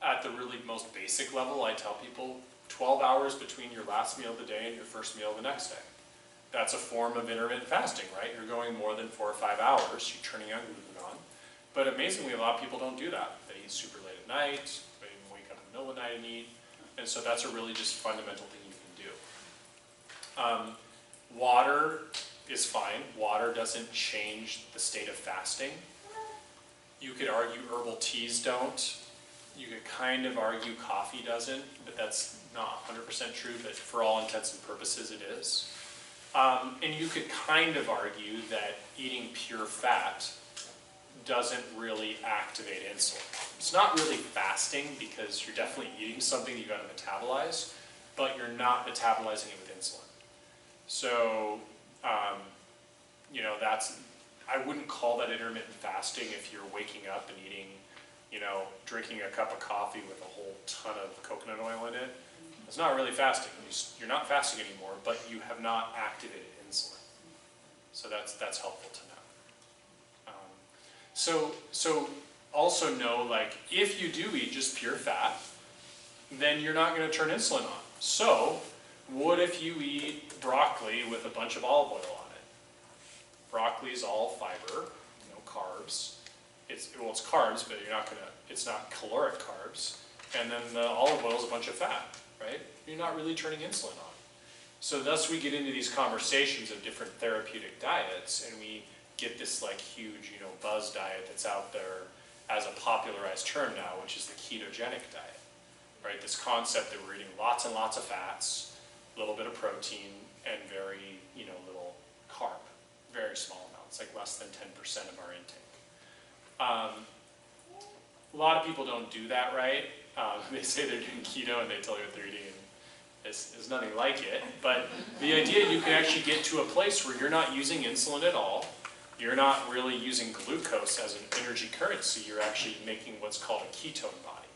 At the really most basic level, I tell people 12 hours between your last meal of the day and your first meal of the next day. That's a form of intermittent fasting, right? You're going more than 4 or 5 hours, you're turning on glucagon. But amazingly, a lot of people don't do that. They eat super late at night, they even wake up in the middle of the night and eat. And so that's a really just fundamental thing you can do. Water is fine. Water doesn't change the state of fasting. You could argue herbal teas don't. You could kind of argue coffee doesn't, but that's not 100% true, but for all intents and purposes it is. And you could kind of argue that eating pure fat doesn't really activate insulin. It's not really fasting because you're definitely eating something you've got to metabolize, but you're not metabolizing it with insulin. So, I wouldn't call that intermittent fasting if you're waking up and eating, drinking a cup of coffee with a whole ton of coconut oil in it. It's not really fasting. You're not fasting anymore, but you have not activated insulin. So that's helpful to know. So also know, if you do eat just pure fat, then you're not going to turn insulin on. So what if you eat broccoli with a bunch of olive oil on it? Broccoli is all fiber, carbs. It's carbs, but it's not caloric carbs. And then the olive oil is a bunch of fat, right? You're not really turning insulin on. So thus we get into these conversations of different therapeutic diets, and we get this huge, buzz diet that's out there as a popularized term now, which is the ketogenic diet, right? This concept that we're eating lots and lots of fats, a little bit of protein, and very, little carb, very small amounts, less than 10% of our intake. A lot of people don't do that right. They say they're doing keto and they tell you what they're eating, and it's nothing like it. But the idea, you can actually get to a place where you're not using insulin at all, you're not really using glucose as an energy currency, you're actually making what's called a ketone body.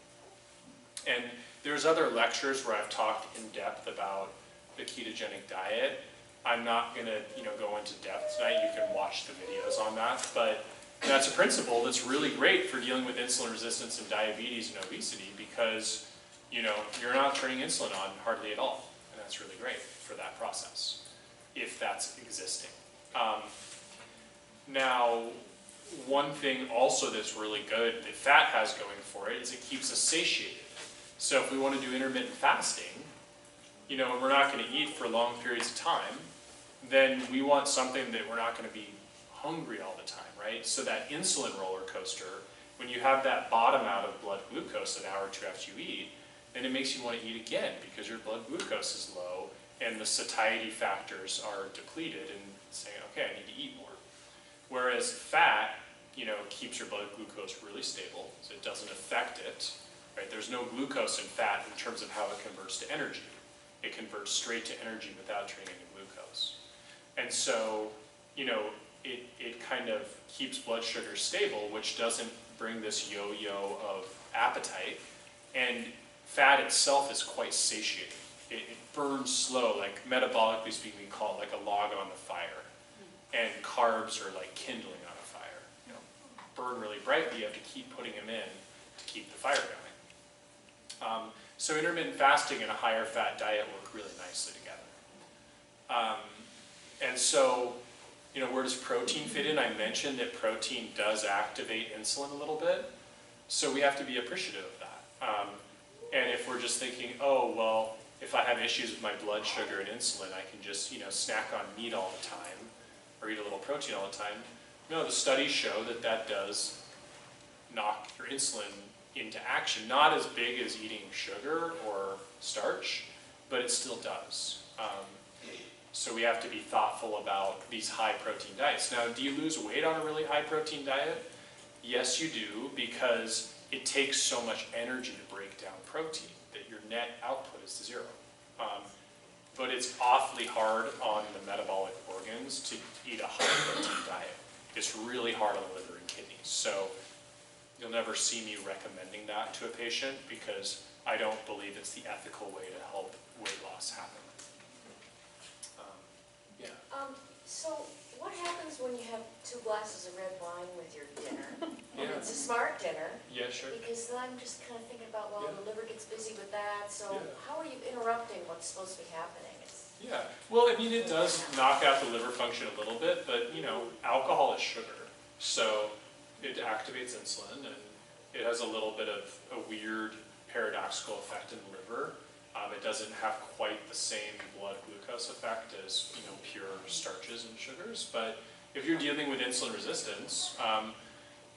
And there's other lectures where I've talked in depth about the ketogenic diet. I'm not going to go into depth tonight. You can watch the videos on that. But that's a principle that's really great for dealing with insulin resistance and diabetes and obesity because you're not turning insulin on hardly at all. And that's really great for that process, if that's existing. Now, one thing also that's really good that fat has going for it is it keeps us satiated. So if we want to do intermittent fasting, and we're not going to eat for long periods of time, then we want something that we're not going to be hungry all the time, right? So that insulin roller coaster, when you have that bottom out of blood glucose an hour or two after you eat, then it makes you want to eat again because your blood glucose is low and the satiety factors are depleted and saying, okay, I need to eat more. Whereas fat, keeps your blood glucose really stable, so it doesn't affect it, right? There's no glucose in fat in terms of how it converts to energy. It converts straight to energy without turning into glucose. And so, it kind of keeps blood sugar stable, which doesn't bring this yo-yo of appetite. And fat itself is quite satiating. It burns slow, like metabolically speaking, we call it like a log on the fire. And carbs are like kindling on a fire. Burn really brightly, you have to keep putting them in to keep the fire going. So intermittent fasting and a higher fat diet work really nicely together. And so, where does protein fit in? I mentioned that protein does activate insulin a little bit, so we have to be appreciative of that. And if we're just thinking, oh, well, if I have issues with my blood sugar and insulin, I can just, snack on meat all the time or eat a little protein all the time. No, the studies show that that does knock your insulin into action. Not as big as eating sugar or starch, but it still does. So we have to be thoughtful about these high protein diets. Now, do you lose weight on a really high protein diet? Yes, you do, because it takes so much energy to break down protein that your net output is to zero. But it's awfully hard on the metabolic organs to eat a high protein diet. It's really hard on the liver and kidneys. So you'll never see me recommending that to a patient because I don't believe it's the ethical way to help weight loss happen. So what happens when you have 2 glasses of red wine with your dinner? And Yeah. it's a smart dinner. Yeah, sure. Because then I'm just kind of thinking about, well, Yeah. the liver gets busy with that, so Yeah. how are you interrupting what's supposed to be happening? Yeah, well, I mean, it does knock out the liver function a little bit, but, alcohol is sugar. So it activates insulin, and it has a little bit of a weird paradoxical effect in the liver. It doesn't have quite the same blood glucose effect as, pure starches and sugars. But if you're dealing with insulin resistance,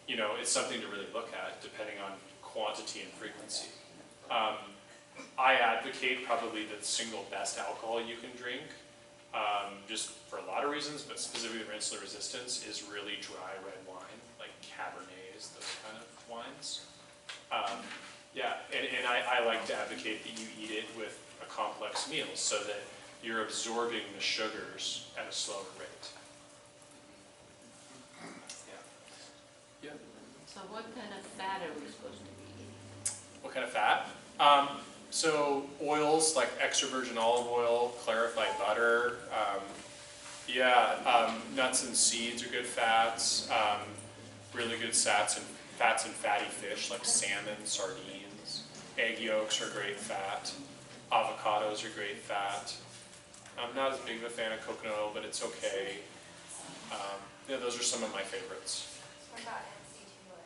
it's something to really look at depending on quantity and frequency. I advocate probably the single best alcohol you can drink, just for a lot of reasons, but specifically for insulin resistance, is really dry red wine, like Cabernets, those kind of wines. Yeah, and I like to advocate that you eat it with a complex meal so that you're absorbing the sugars at a slower rate. Yeah. So what kind of fat are we supposed to be eating? What kind of fat? So oils like extra virgin olive oil, clarified butter, nuts and seeds are good fats. Really good fats and fatty fish like salmon, sardines. Egg yolks are great fat. Avocados are great fat. I'm not as big of a fan of coconut oil, but it's okay. Those are some of my favorites. What about MCT oil?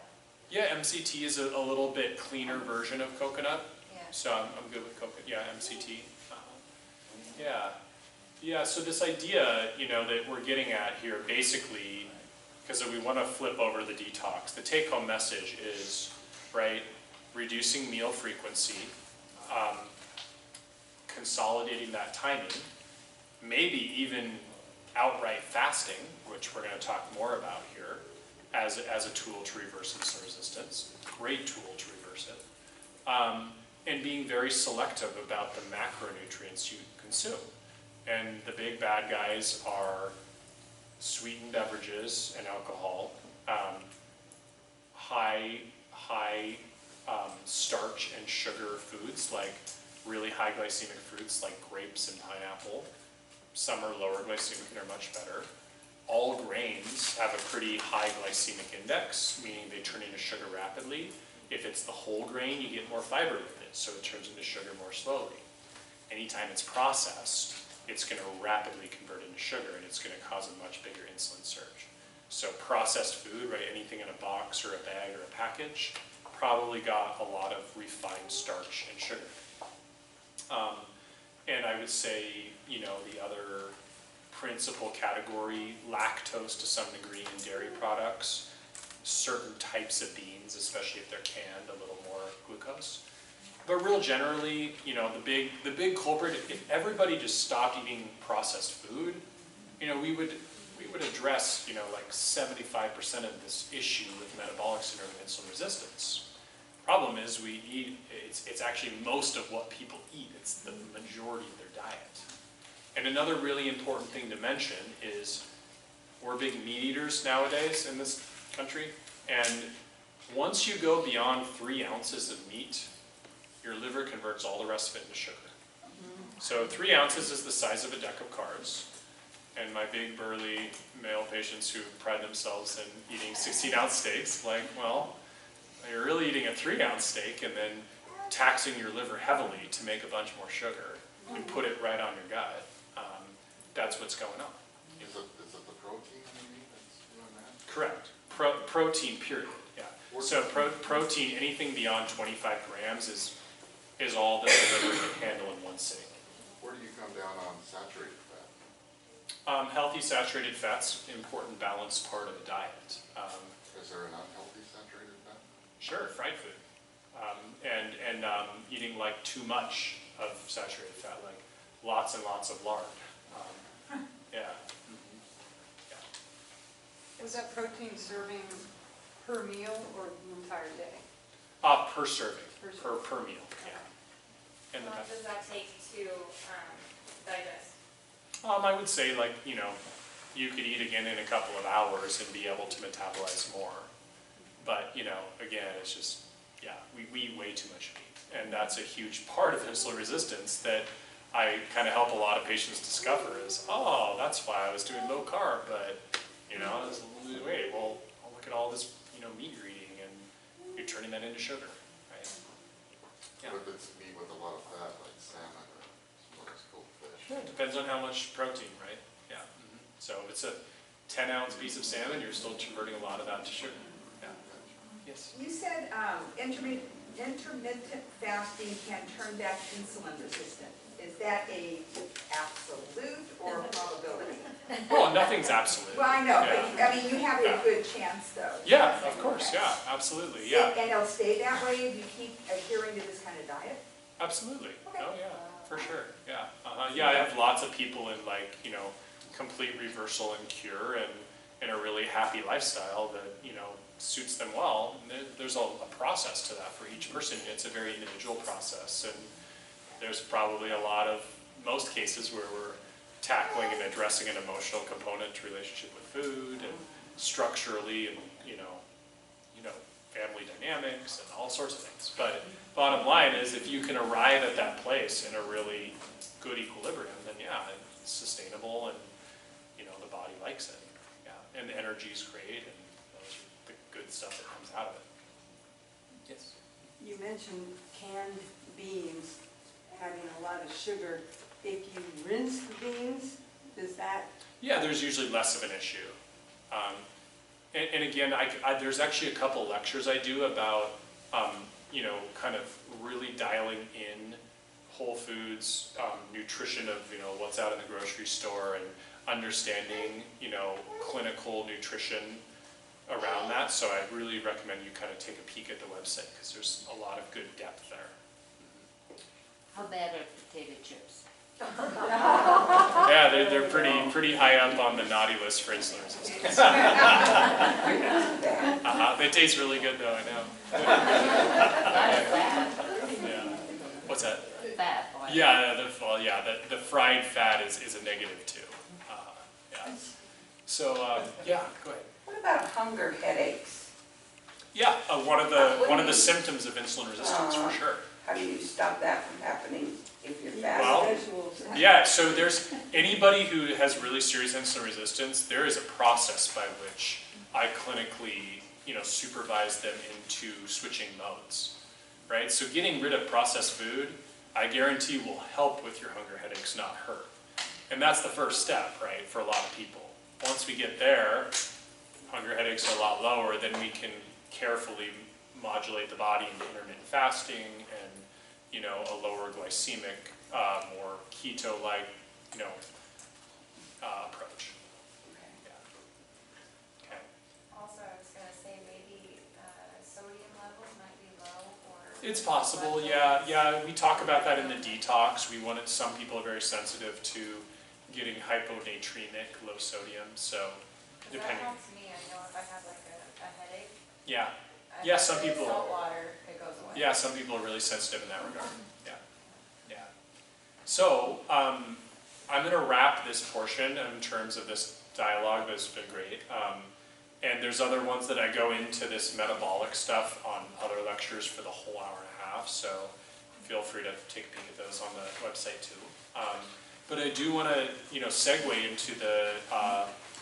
Yeah, MCT is a little bit cleaner version of coconut. Yeah. So I'm good with coconut. Yeah, MCT. Yeah, so this idea, that we're getting at here, basically, because we want to flip over the detox, the take-home message is, right, reducing meal frequency, consolidating that timing, maybe even outright fasting, which we're going to talk more about here, as a tool to reverse insulin resistance. Great tool to reverse it. And being very selective about the macronutrients you consume. And the big bad guys are sweetened beverages and alcohol, high starch and sugar foods, like really high glycemic fruits like grapes and pineapple. Some are lower glycemic and are much better. All grains have a pretty high glycemic index, meaning they turn into sugar rapidly. If it's the whole grain, you get more fiber with it, so it turns into sugar more slowly. Anytime it's processed, it's going to rapidly convert into sugar, and it's going to cause a much bigger insulin surge. So processed food, right, anything in a box or a bag or a package, probably got a lot of refined starch and sugar. And I would say, you know, the other principal category, lactose to some degree in dairy products, certain types of beans, especially if they're canned, a little more glucose. But real generally, you know, the big culprit, if everybody just stopped eating processed food, you know, we would address, you know, like 75% of this issue with metabolic syndrome and insulin resistance. Problem is we eat, it's actually most of what people eat. It's the majority of their diet. And another really important thing to mention is we're big meat eaters nowadays in this country. And once you go beyond 3 ounces of meat, your liver converts all the rest of it into sugar. So 3 ounces is the size of a deck of cards. And my big burly male patients who pride themselves in eating 16-ounce steaks, like, well, you're really eating a 3-ounce steak and then taxing your liver heavily to make a bunch more sugar and put it right on your gut. That's what's going on. Is it the protein in the meat that's doing that? Correct. Protein, period. Yeah. So protein, anything beyond 25 grams is all that the liver can handle in one sitting. Where do you come down on saturated fat? Healthy saturated fat's an important balanced part of a diet. Is there an unhealthy saturated fat? Sure, fried food. And eating like too much of saturated fat, like lots and lots of lard. Yeah. Was that protein serving per meal or the entire day? Per serving, per meal, yeah. And How long does that take to digest? I would say, like, you know, you could eat again in a couple of hours and be able to metabolize more. But, you know, again, it's just, yeah, we eat way too much meat. And that's a huge part of insulin resistance that I kind of help a lot of patients discover is, oh, that's why I was doing low carb, but, you know, I was losing weight. Well, look at all this, you know, meat you're eating, and you're turning that into sugar, right? Yeah. What if it's meat with a lot of fat, like salmon or some of those cold fish? Yeah, it depends on how much protein, right? Yeah. So if it's a 10-ounce piece of salmon, you're still converting a lot of that to sugar. Yeah. Yes. You said intermittent fasting can turn back insulin resistant. Is that a absolute or a probability? Well, nothing's absolute. Well, I know, Yeah. but I mean, you have a good chance though. Yeah, of course, yeah, absolutely, yeah. And it'll stay that way if you keep adhering to this kind of diet? Absolutely. Okay. Oh, yeah, for sure, yeah. Yeah, I have lots of people in, like, you know, complete reversal and cure and a really happy lifestyle that, you know, suits them well. And there's a process to that for each person. It's a very individual process, and there's probably a lot of, most cases where we're tackling and addressing an emotional component to relationship with food and structurally and, you know, family dynamics and all sorts of things. But bottom line is, if you can arrive at that place in a really good equilibrium, then yeah, it's sustainable and, you know, the body likes it. Yeah, and the energy's great and those are the good stuff that comes out of it. Yes? You mentioned canned beans having a lot of sugar. If you rinse the beans, does that? Yeah, there's usually less of an issue. And again, there's actually a couple lectures I do about, you know, kind of really dialing in whole foods, nutrition of, you know, what's out in the grocery store and understanding, you know, clinical nutrition around that. So I really recommend you kind of take a peek at the website because there's a lot of good depth there. How bad are potato chips? Yeah, they're pretty high up on the naughty list for insulin resistance. They taste really good though, I know. Yeah. What's that? Fat oil. Yeah, the fried fat is a negative too. Yeah. So, yeah, go ahead. What about hunger headaches? Yeah, one of the symptoms of insulin resistance, for sure. How do you stop that from happening if you're Well, fasting? Vegetables. Yeah, so there's anybody who has really serious insulin resistance, there is a process by which I clinically, supervise them into switching modes, right? So getting rid of processed food, I guarantee will help with your hunger headaches, not hurt. And that's the first step, right, for a lot of people. Once we get there, hunger headaches are a lot lower, then we can carefully modulate the body into intermittent fasting and, a lower glycemic, more keto-like, approach. Yeah. Okay. Also, I was gonna say maybe sodium levels might be low or. It's possible, yeah. Yeah, we talk about that in the detox. Some people are very sensitive to getting hyponatremic, low sodium, so That depending. helps me, I know if I have like a headache. Yeah, I Yeah, have some the people- Salt water, it goes away. yeah, some people are really sensitive in that regard. Yeah, yeah. So, I'm gonna wrap this portion in terms of this dialogue that's been great. And there's other ones that I go into this metabolic stuff on other lectures for the whole hour and a half, so feel free to take a peek at those on the website too. But I do want to, segue into the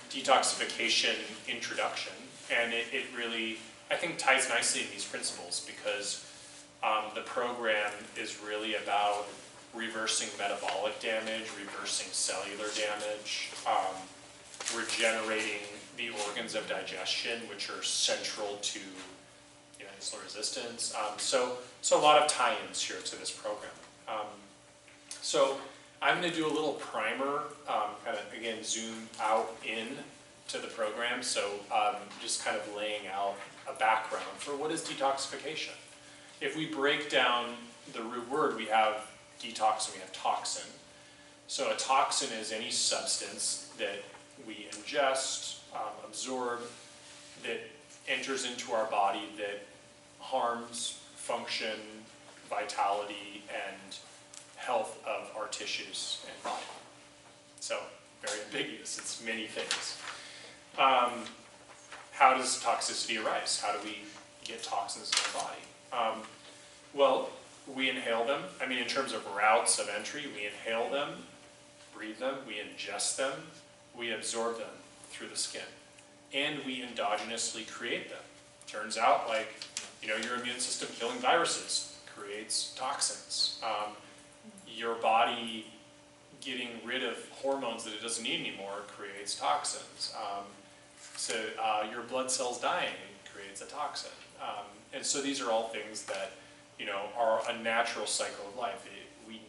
detoxification introduction, and it really, I think, ties nicely in these principles because the program is really about reversing metabolic damage, reversing cellular damage, regenerating the organs of digestion, which are central to insulin resistance. So a lot of tie-ins here to this program. So I'm going to do a little primer, kind of again zoom out in to the program. So just kind of laying out a background for what is detoxification. If we break down the root word, we have detox and we have toxin. So a toxin is any substance that we ingest, absorb, that enters into our body that harms function, vitality, and health of our tissues and body. So very ambiguous, it's many things. How does toxicity arise? How do we get toxins in our body? Well, we inhale them. I mean, in terms of routes of entry, we inhale them, breathe them, we ingest them, we absorb them through the skin, and we endogenously create them. Turns out, your immune system killing viruses creates toxins. Your body getting rid of hormones that it doesn't need anymore creates toxins. Your blood cells dying creates a toxin. And so these are all things that are a natural cycle of life. We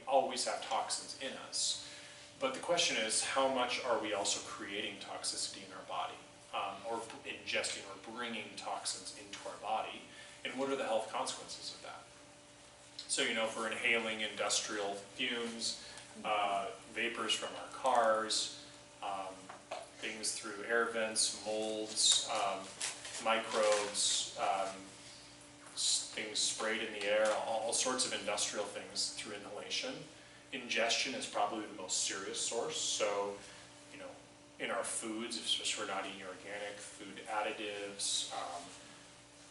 always have toxins in us. But the question is, how much are we also creating toxicity in our body? Or ingesting or bringing toxins into our body? And what are the health consequences of that? So, if we're inhaling industrial fumes, vapors from our cars, things through air vents, molds, microbes, things sprayed in the air, all sorts of industrial things through inhalation. Ingestion is probably the most serious source. So, in our foods, if we're not eating organic, food additives,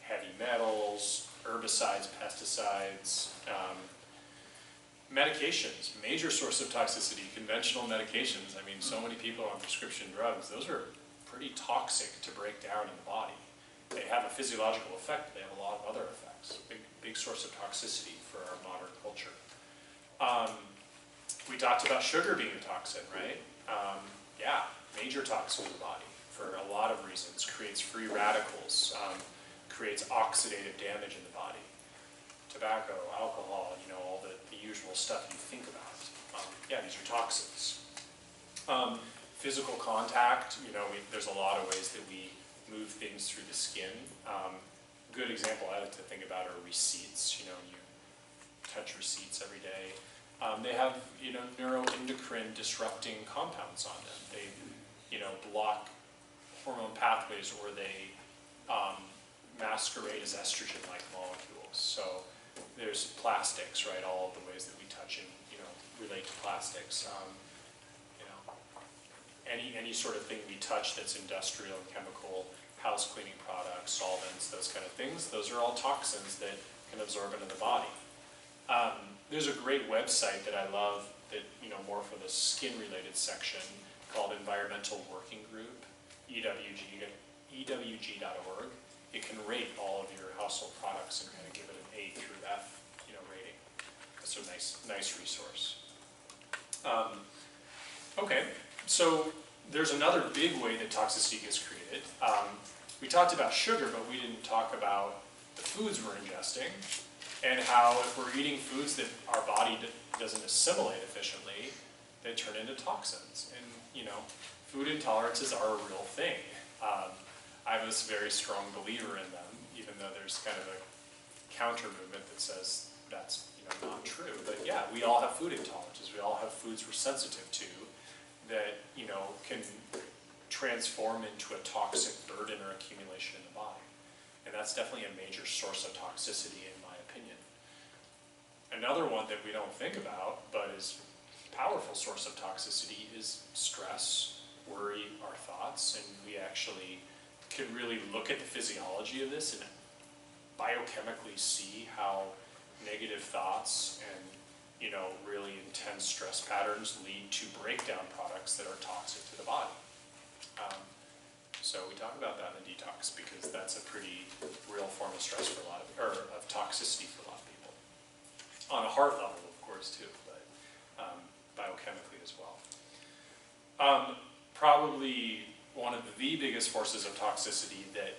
heavy metals, herbicides, pesticides, medications, major source of toxicity, conventional medications. I mean, so many people on prescription drugs, those are pretty toxic to break down in the body. They have a physiological effect, they have a lot of other effects. Big source of toxicity for our modern culture. We talked about sugar being a toxin, right? Yeah, major toxin in the body for a lot of reasons. Creates free radicals, creates oxidative damage in the body. Tobacco, alcohol, all the usual stuff you think about. Yeah, these are toxins. Physical contact, there's a lot of ways that we move things through the skin. Good example I like to think about are receipts. You touch receipts every day. They have, neuroendocrine disrupting compounds on them. They, block hormone pathways, or they masquerade as estrogen-like molecules. So there's plastics, right? All of the ways that we touch and, relate to plastics. any sort of thing we touch that's industrial and chemical, house cleaning products, solvents, those kind of things, those are all toxins that can absorb into the body. There's a great website that I love that, more for the skin-related section called Environmental Working Group, EWG.org. It can rate all of your household products and kind of give it an A through F, rating. That's a nice resource. Okay, so there's another big way that toxicity gets created. We talked about sugar, but we didn't talk about the foods we're ingesting and how if we're eating foods that our body doesn't assimilate efficiently, they turn into toxins. And, food intolerances are a real thing. I'm a very strong believer in them, even though there's kind of a counter movement that says that's not true. But yeah, we all have food intolerances. We all have foods we're sensitive to that can transform into a toxic burden or accumulation in the body. And that's definitely a major source of toxicity in my opinion. Another one that we don't think about, but is a powerful source of toxicity, is stress, worry, our thoughts, and we actually can really look at the physiology of this and biochemically see how negative thoughts and really intense stress patterns lead to breakdown products that are toxic to the body. So we talk about that in the detox because that's a pretty real form of stress for of toxicity for a lot of people. On a heart level, of course, too, but biochemically as well. Probably one of the biggest forces of toxicity that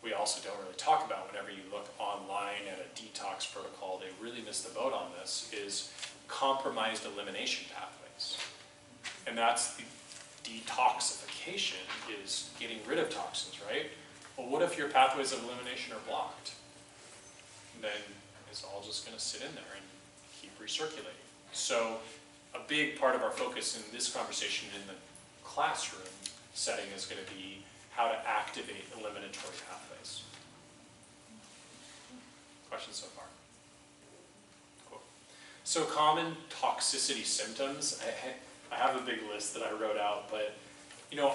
we also don't really talk about whenever you look online at a detox protocol, they really miss the boat on this, is compromised elimination pathways. And that's the detoxification, is getting rid of toxins, right? Well, what if your pathways of elimination are blocked? Then it's all just going to sit in there and keep recirculating. So a big part of our focus in this conversation in the classroom setting is going to be how to activate eliminatory pathways. Questions so far? Cool. So common toxicity symptoms, I have a big list that I wrote out, but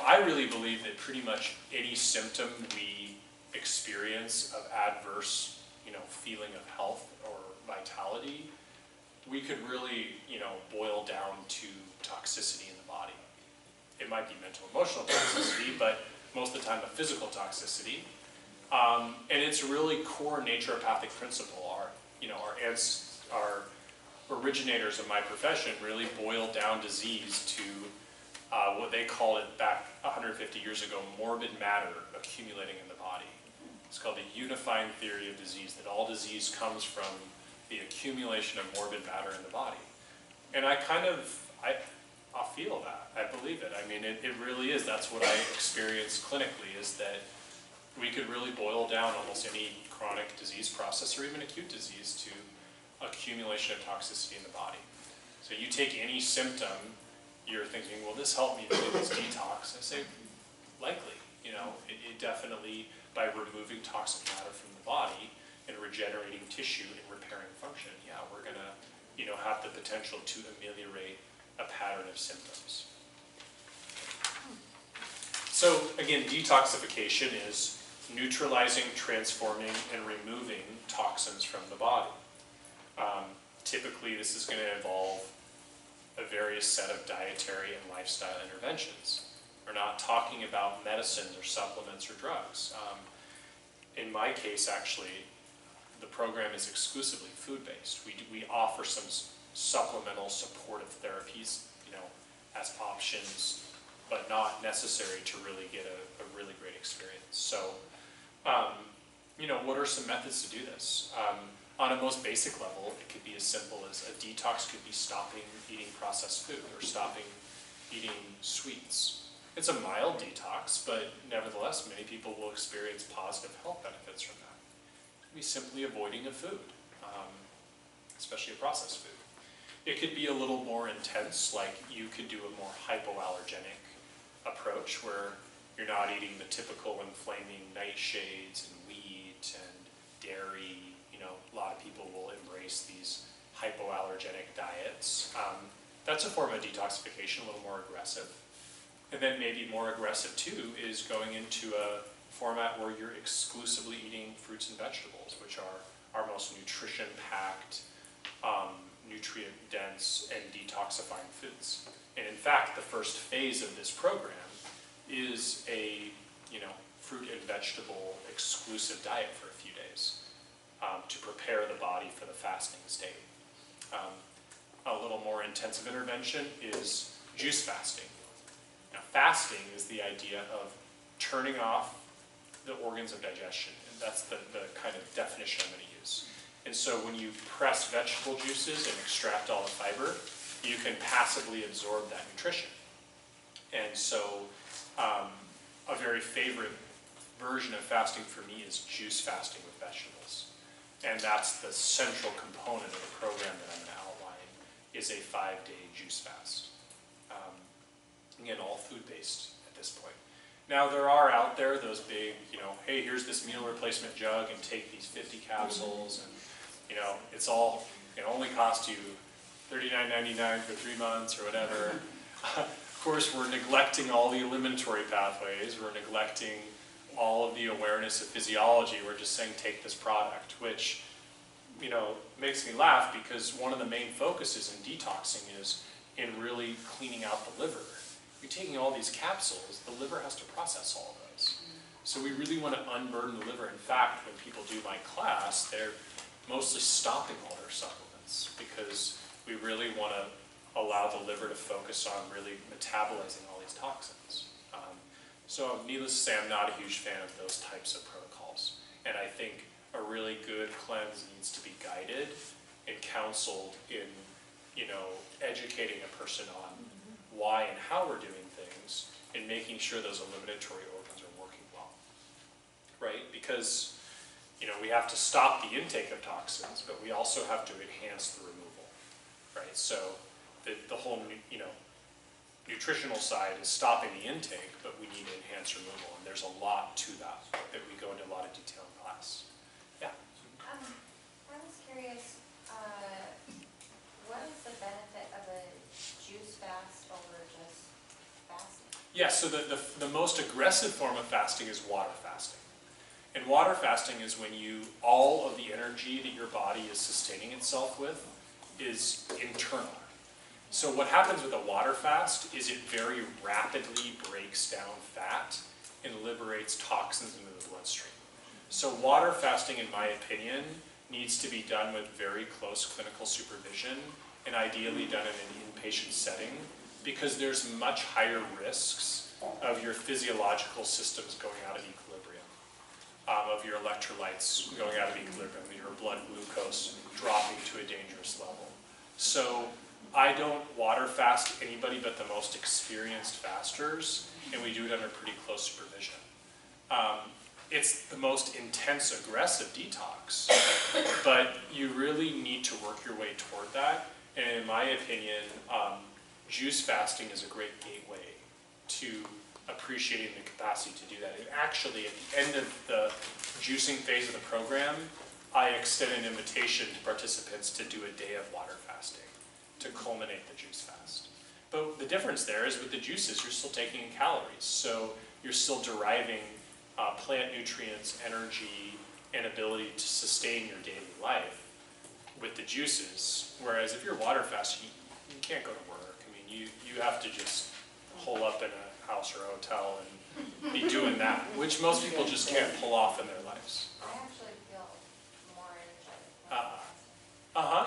I really believe that pretty much any symptom we experience of adverse, feeling of health or vitality, we could really, boil down to toxicity in the body. It might be mental, emotional toxicity, but most of the time a physical toxicity. And it's a really core naturopathic principle. Our originators of my profession really boiled down disease to what they called it back 150 years ago, morbid matter accumulating in the body. It's called the unifying theory of disease, that all disease comes from the accumulation of morbid matter in the body. And I feel that. I believe it. I mean, it really is. That's what I experience clinically, is that we could really boil down almost any chronic disease process or even acute disease to accumulation of toxicity in the body. So you take any symptom, you're thinking, will this help me to do this detox? I say, likely. It definitely, by removing toxic matter from the body and regenerating tissue and repairing function, yeah, we're going to, have the potential to ameliorate a pattern of symptoms. So again, detoxification is neutralizing, transforming, and removing toxins from the body. Typically, this is going to involve a various set of dietary and lifestyle interventions. We're not talking about medicines or supplements or drugs. In my case, actually, the program is exclusively food-based. We offer some supplemental supportive therapies, as options, but not necessary to really get a really great experience. So, what are some methods to do this? On a most basic level, it could be as simple as a detox could be stopping eating processed food or stopping eating sweets. It's a mild detox, but nevertheless, many people will experience positive health benefits from that. It could be simply avoiding a food, especially a processed food. It could be a little more intense, like you could do a more hypoallergenic approach where you're not eating the typical inflaming nightshades and wheat and dairy. A lot of people will embrace these hypoallergenic diets. That's a form of detoxification, a little more aggressive. And then maybe more aggressive too is going into a format where you're exclusively eating fruits and vegetables, which are our most nutrition-packed, nutrient-dense, and detoxifying foods. And in fact, the first phase of this program is a, fruit and vegetable exclusive diet for a few days to prepare the body for the fasting state. A little more intensive intervention is juice fasting. Now, fasting is the idea of turning off the organs of digestion, and that's the kind of definition I'm going to use. And so when you press vegetable juices and extract all the fiber, you can passively absorb that nutrition. And so a very favorite version of fasting for me is juice fasting with vegetables. And that's the central component of the program that I'm going to outline, is a 5-day juice fast. Again, all food-based at this point. Now, there are out there those big, hey, here's this meal replacement jug and take these 50 capsules, and, it's all, it only costs you $39.99 for 3 months or whatever. Of course, we're neglecting all the eliminatory pathways. We're neglecting all of the awareness of physiology. We're just saying, take this product, which, makes me laugh, because one of the main focuses in detoxing is in really cleaning out the liver. You're taking all these capsules, the liver has to process all of those. So we really want to unburden the liver. In fact, when people do my class, they're mostly stopping all their supplements, because we really want to allow the liver to focus on really metabolizing all these toxins. So needless to say, I'm not a huge fan of those types of protocols. And I think a really good cleanse needs to be guided and counseled in, educating a person on why and how we're doing things, and making sure those eliminatory organs are working well, right? Because, we have to stop the intake of toxins, but we also have to enhance the removal, right? So the whole, nutritional side is stopping the intake, but we need to enhance removal, and there's a lot to that we go into a lot of detail in class. Yeah? I was curious, what is the benefit of a juice fast over just fasting? Yeah, so the most aggressive form of fasting is water fasting. And water fasting is when all of the energy that your body is sustaining itself with is internal. So what happens with a water fast is it very rapidly breaks down fat and liberates toxins into the bloodstream. So water fasting, in my opinion, needs to be done with very close clinical supervision, and ideally done in an inpatient setting, because there's much higher risks of your physiological systems going out of equilibrium, of your electrolytes going out of equilibrium, of your blood glucose dropping to a dangerous level. So I don't water fast anybody but the most experienced fasters, and we do it under pretty close supervision. It's the most intense, aggressive detox, but you really need to work your way toward that. And in my opinion, juice fasting is a great gateway to appreciating the capacity to do that. And actually, at the end of the juicing phase of the program, I extend an invitation to participants to do a day of water fasting to culminate the juice fast. But the difference there is with the juices, you're still taking in calories. So you're still deriving plant nutrients, energy, and ability to sustain your daily life with the juices. Whereas if you're water fasting, you can't go to work. I mean, you have to just hole up in a house or a hotel and be doing that, which most people just can't pull off in their lives. I actually feel more energetic.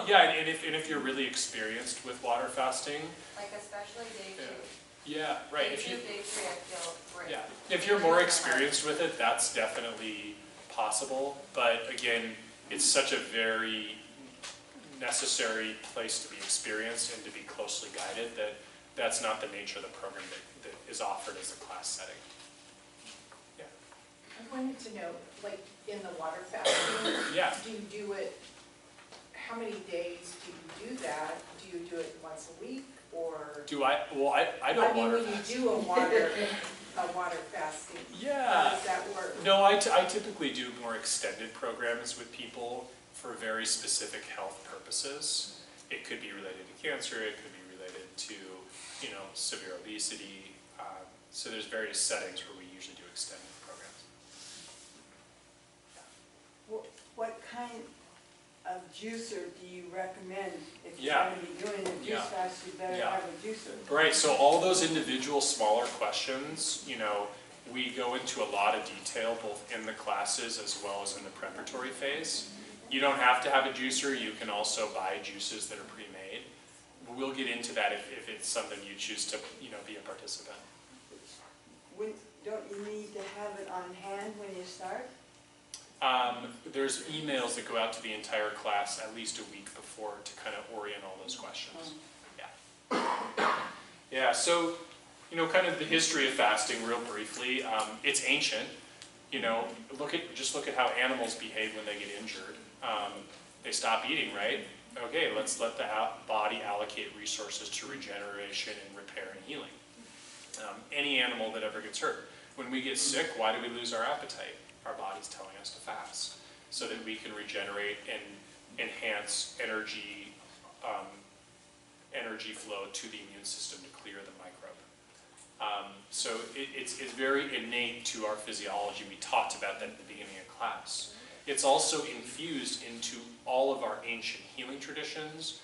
Yeah, and if you're really experienced with water fasting, Like especially day 2. yeah, right. Day 2, day 3, I feel great. Yeah, if you're more experienced with it, that's definitely possible. But again, it's such a very necessary place to be experienced and to be closely guided that that's not the nature of the program that is offered as a class setting. Yeah. I wanted to know, like, in the water fasting, Yeah. do you do it, how many days do you do that? Do you do it once a week, or? Do I? Well, I don't water when fast. you do a water fasting, Yeah. how does that work? No, I typically do more extended programs with people for very specific health purposes. It could be related to cancer, it could be related to, severe obesity, So there's various settings where we usually do extended programs. What kind of juicer do you recommend? If you're Yeah. going to be doing a juice Yeah. fast, you better Yeah. have a juicer. Right, so all those individual smaller questions, you know, we go into a lot of detail both in the classes as well as in the preparatory phase. You don't have to have a juicer, you can also buy juices that are pre-made. We'll get into that if it's something you choose to, you know, be a participant. Don't you need to have it on hand when you start? There's emails that go out to the entire class at least a week before to kind of orient all those questions. Yeah. Yeah, so, you know, kind of the history of fasting real briefly. It's ancient. You know, just look at how animals behave when they get injured. They stop eating, right? Okay, let's let the body allocate resources to regeneration and repair and healing. Any animal that ever gets hurt. When we get sick, why do we lose our appetite? Our body's telling us to fast so that we can regenerate and enhance energy flow to the immune system to clear the microbe. So it's very innate to our physiology. We talked about that at the beginning of class. It's also infused into all of our ancient healing traditions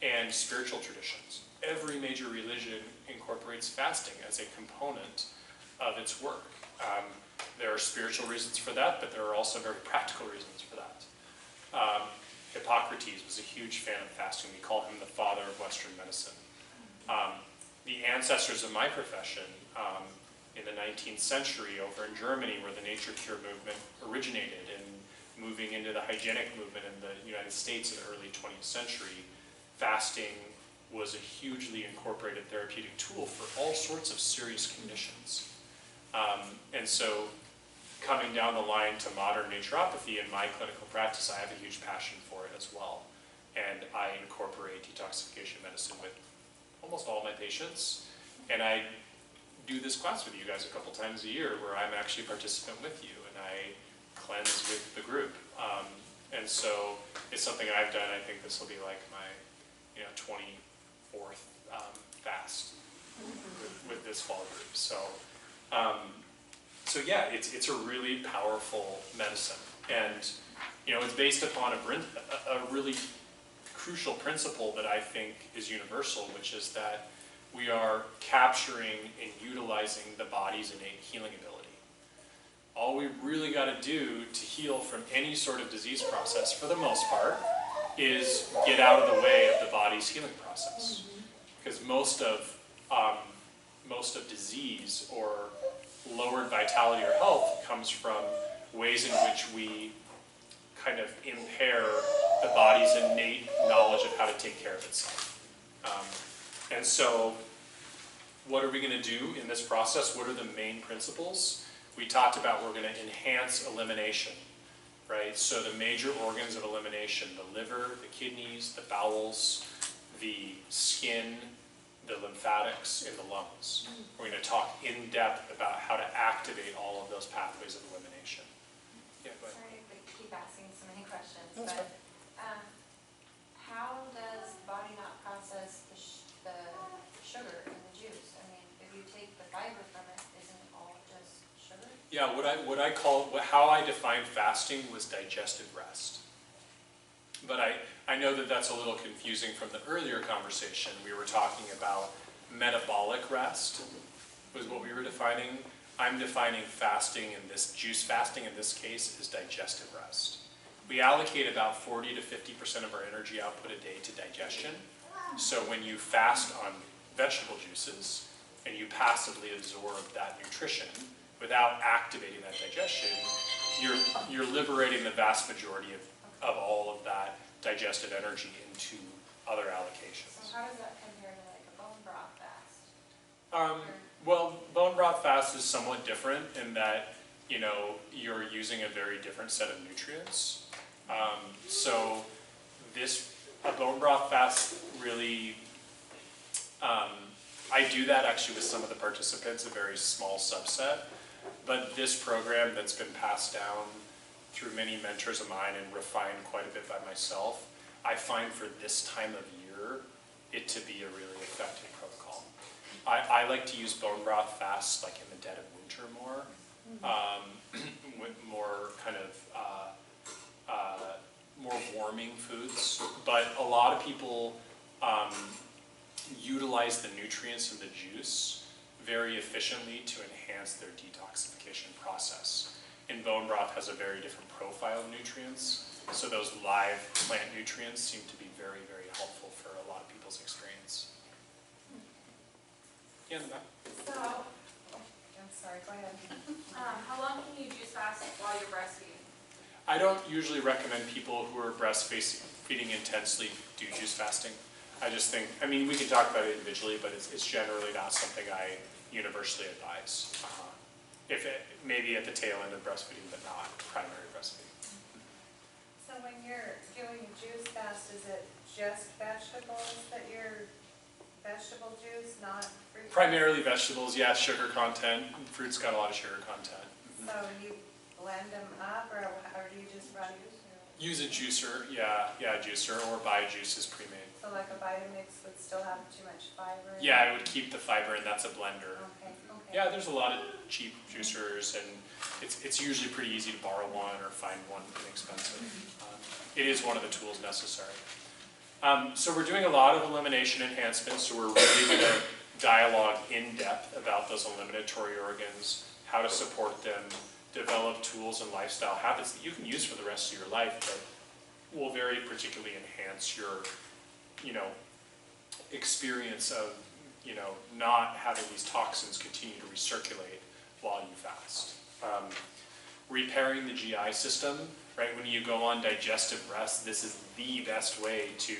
and spiritual traditions. Every major religion incorporates fasting as a component of its work. There are spiritual reasons for that, but there are also very practical reasons for that. Hippocrates was a huge fan of fasting. We call him the father of Western medicine. The ancestors of my profession in the 19th century over in Germany, where the nature cure movement originated, and moving into the hygienic movement in the United States in the early 20th century, fasting was a hugely incorporated therapeutic tool for all sorts of serious conditions. And so coming down the line to modern naturopathy in my clinical practice, I have a huge passion for it as well. And I incorporate detoxification medicine with almost all my patients. And I do this class with you guys a couple times a year where I'm actually a participant with you and I cleanse with the group. And so it's something I've done. I think this will be like my 24th fast with this fall group. So yeah, it's a really powerful medicine, and it's based upon a really crucial principle that I think is universal, which is that we are capturing and utilizing the body's innate healing ability. All we really got to do to heal from any sort of disease process, for the most part, is get out of the way of the body's healing process, because most of disease or lowered vitality or health comes from ways in which we kind of impair the body's innate knowledge of how to take care of itself. And so what are we going to do in this process? What are the main principles? We talked about we're going to enhance elimination, right? So the major organs of elimination, the liver, the kidneys, the bowels, the skin, the lymphatics, and the lungs. We're going to talk in depth about how to activate all of those pathways of elimination. Yeah, go ahead. Sorry to keep asking so many questions, That's but how does the body not process the sugar in the juice? I mean, if you take the fiber from it, isn't it all just sugar? Yeah, how I defined fasting was digestive rest. But I know that that's a little confusing from the earlier conversation. We were talking about metabolic rest was what we were defining. I'm defining fasting in this, juice fasting in this case, is digestive rest. We allocate about 40 to 50% of our energy output a day to digestion. So when you fast on vegetable juices and you passively absorb that nutrition without activating that digestion, you're liberating the vast majority of all of that digestive energy into other allocations. So how does that compare to like a bone broth fast? Well, bone broth fast is somewhat different in that, you're using a very different set of nutrients. So a bone broth fast really, I do that actually with some of the participants, a very small subset, but this program that's been passed down through many mentors of mine and refined quite a bit by myself, I find for this time of year it to be a really effective protocol. I I like to use bone broth fast, like in the dead of winter more, with more kind of more warming foods. But a lot of people utilize the nutrients in the juice very efficiently to enhance their detoxification process. And bone broth has a very different profile of nutrients, so those live plant nutrients seem to be very, very helpful for a lot of people's experience. Yeah, in the back. So, I'm sorry, go ahead. How long can you juice fast while you're breastfeeding? I don't usually recommend people who are breastfeeding intensely do juice fasting. I just think, I mean, we can talk about it individually, but it's generally not something I universally advise. If it, maybe at the tail end of breastfeeding, but not primary breastfeeding. So when you're doing juice fast, is it just vegetables that you're, vegetable juice, not fruit? Primarily vegetables, yeah, sugar content. Fruit's got a lot of sugar content. So you blend them up, or do you just run? Use a juicer, yeah, a juicer, or buy juices pre-made. So like a Vitamix would still have too much fiber? Yeah, it would keep the fiber, and that's a blender. Okay. Yeah, there's a lot of cheap juicers, and it's usually pretty easy to borrow one or find one inexpensive. It is one of the tools necessary. So we're doing a lot of elimination enhancements, so we're really going to dialogue in depth about those eliminatory organs, how to support them, develop tools and lifestyle habits that you can use for the rest of your life that will very particularly enhance your, experience of, not having these toxins continue to recirculate while you fast. Repairing the GI system, right? When you go on digestive rest, this is the best way to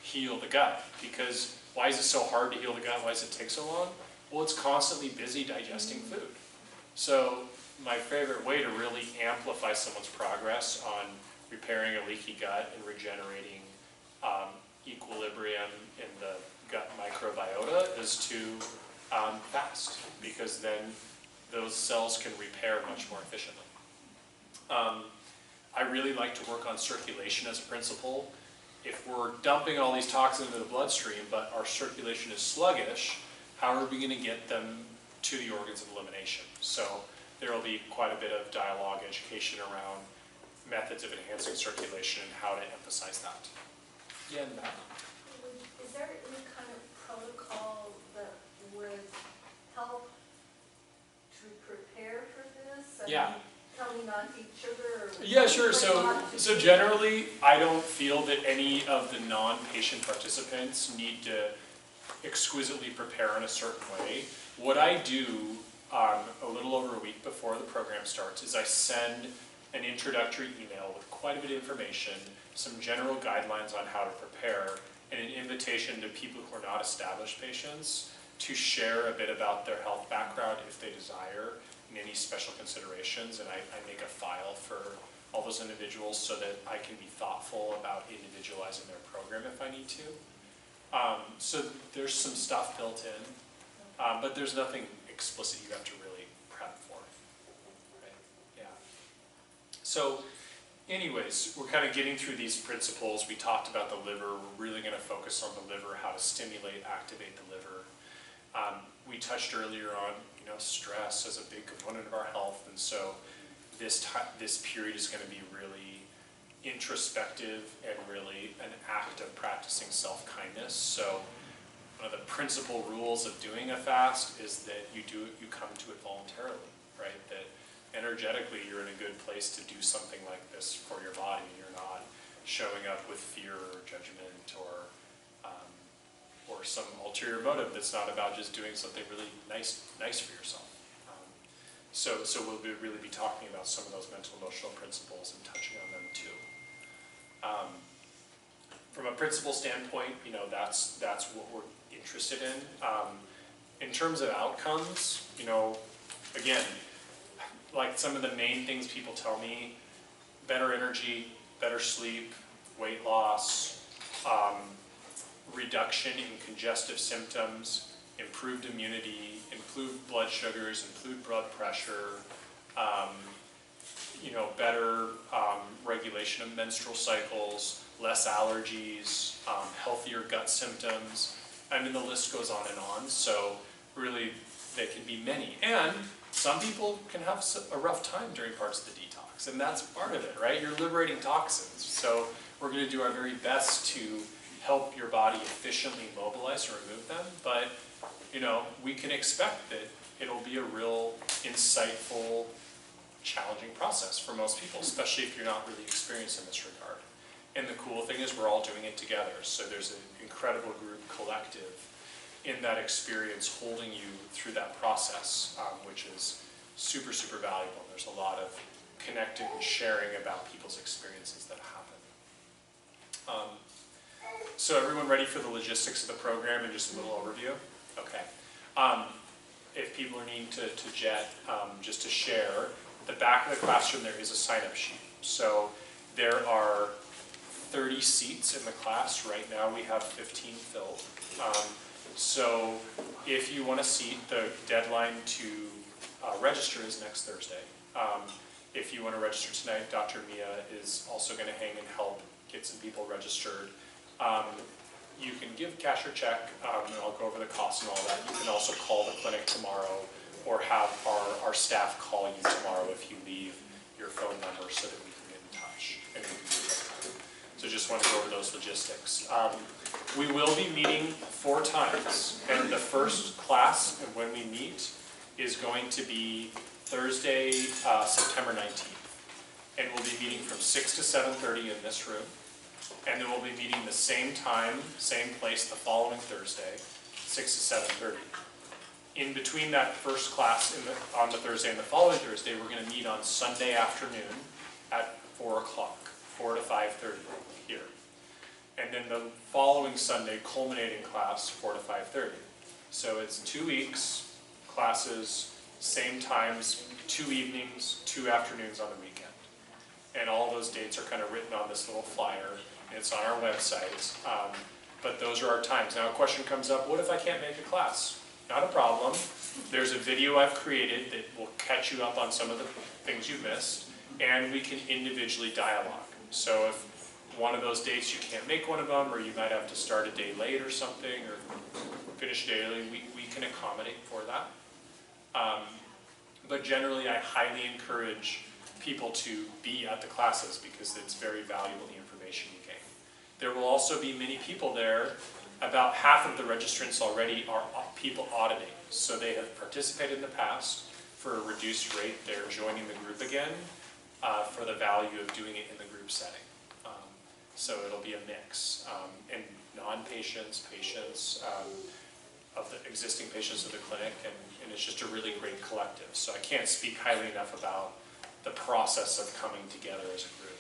heal the gut, because why is it so hard to heal the gut? Why does it take so long? Well, it's constantly busy digesting food. So my favorite way to really amplify someone's progress on repairing a leaky gut and regenerating equilibrium in the gut microbiota is to fast, because then those cells can repair much more efficiently. I really like to work on circulation as a principle. If we're dumping all these toxins into the bloodstream, but our circulation is sluggish, how are we going to get them to the organs of elimination? So there will be quite a bit of dialogue, education around methods of enhancing circulation and how to emphasize that. Yeah, in the back. Is there any kind of protocol that would help to prepare for this? Yeah. Tell me not to eat sugar? Or Yeah, sure. So generally, I don't feel that any of the non-patient participants need to exquisitely prepare in a certain way. What I do a little over a week before the program starts is I send an introductory email with quite a bit of information, some general guidelines on how to prepare, and an invitation to people who are not established patients to share a bit about their health background if they desire, and any special considerations, and I make a file for all those individuals so that I can be thoughtful about individualizing their program if I need to. So there's some stuff built in, but there's nothing explicit you have to really prep for. Right? Yeah. So anyways, we're kind of getting through these principles. We talked about the liver. We're really going to focus on the liver, how to stimulate, activate the liver. We touched earlier on, stress as a big component of our health, and so this period is going to be really introspective and really an act of practicing self-kindness. So one of the principal rules of doing a fast is that you come to it voluntarily, right? That energetically you're in a good place to do something like this for your body. You're not showing up with fear or judgment or some ulterior motive that's not about just doing something really nice for yourself. So we'll really be talking about some of those mental emotional principles and touching on them too. From a principle standpoint, that's what we're interested in. In terms of outcomes, again, like some of the main things people tell me: better energy, better sleep, weight loss, reduction in congestive symptoms, improved immunity, improved blood sugars, improved blood pressure, better regulation of menstrual cycles, less allergies, healthier gut symptoms. I mean, the list goes on and on. So really, they can be many. And some people can have a rough time during parts of the detox, and that's part of it, right? You're liberating toxins. So we're going to do our very best to help your body efficiently mobilize or remove them, but you know, we can expect that it'll be a real insightful, challenging process for most people, especially if you're not really experienced in this regard. And the cool thing is we're all doing it together, so there's an incredible group collective in that experience holding you through that process, which is super, super valuable. There's a lot of connecting and sharing about people's experiences that happen. So everyone ready for the logistics of the program and just a little overview? Okay. If people are needing to jet, just to share, at the back of the classroom there is a sign-up sheet. So there are 30 seats in the class. Right now we have 15 filled. So if you want a seat, the deadline to register is next Thursday. If you want to register tonight, Dr. Mia is also going to hang and help get some people registered. You can give cash or check, and I'll go over the cost and all that. You can also call the clinic tomorrow or have our staff call you tomorrow if you leave your phone number so that we can get in touch. And we can do that. So just want to go over those logistics. We will be meeting 4 times, and the first class when we meet is going to be Thursday, September 19th. And we'll be meeting from 6 to 7:30 in this room. And then we'll be meeting the same time, same place the following Thursday, 6 to 7:30. In between that first class on the Thursday and the following Thursday, we're going to meet on Sunday afternoon at 4 o'clock, 4 to 5:30 here. And then the following Sunday, culminating class, 4 to 5:30. So it's 2 weeks, classes, same times, 2 evenings, 2 afternoons on the weekend. And all those dates are kind of written on this little flyer. It's on our website, but those are our times. Now a question comes up, what if I can't make a class? Not a problem. There's a video I've created that will catch you up on some of the things you missed, and we can individually dialogue. So if one of those dates you can't make one of them, or you might have to start a day late or something, or finish a day early, we can accommodate for that. But generally I highly encourage people to be at the classes because it's very valuable, the information you gain. There will also be many people there. About half of the registrants already are people auditing. So they have participated in the past for a reduced rate. They're joining the group again for the value of doing it in the group setting. So it'll be a mix. And non-patients, patients, of the existing patients of the clinic, and it's just a really great collective. So I can't speak highly enough about the process of coming together as a group.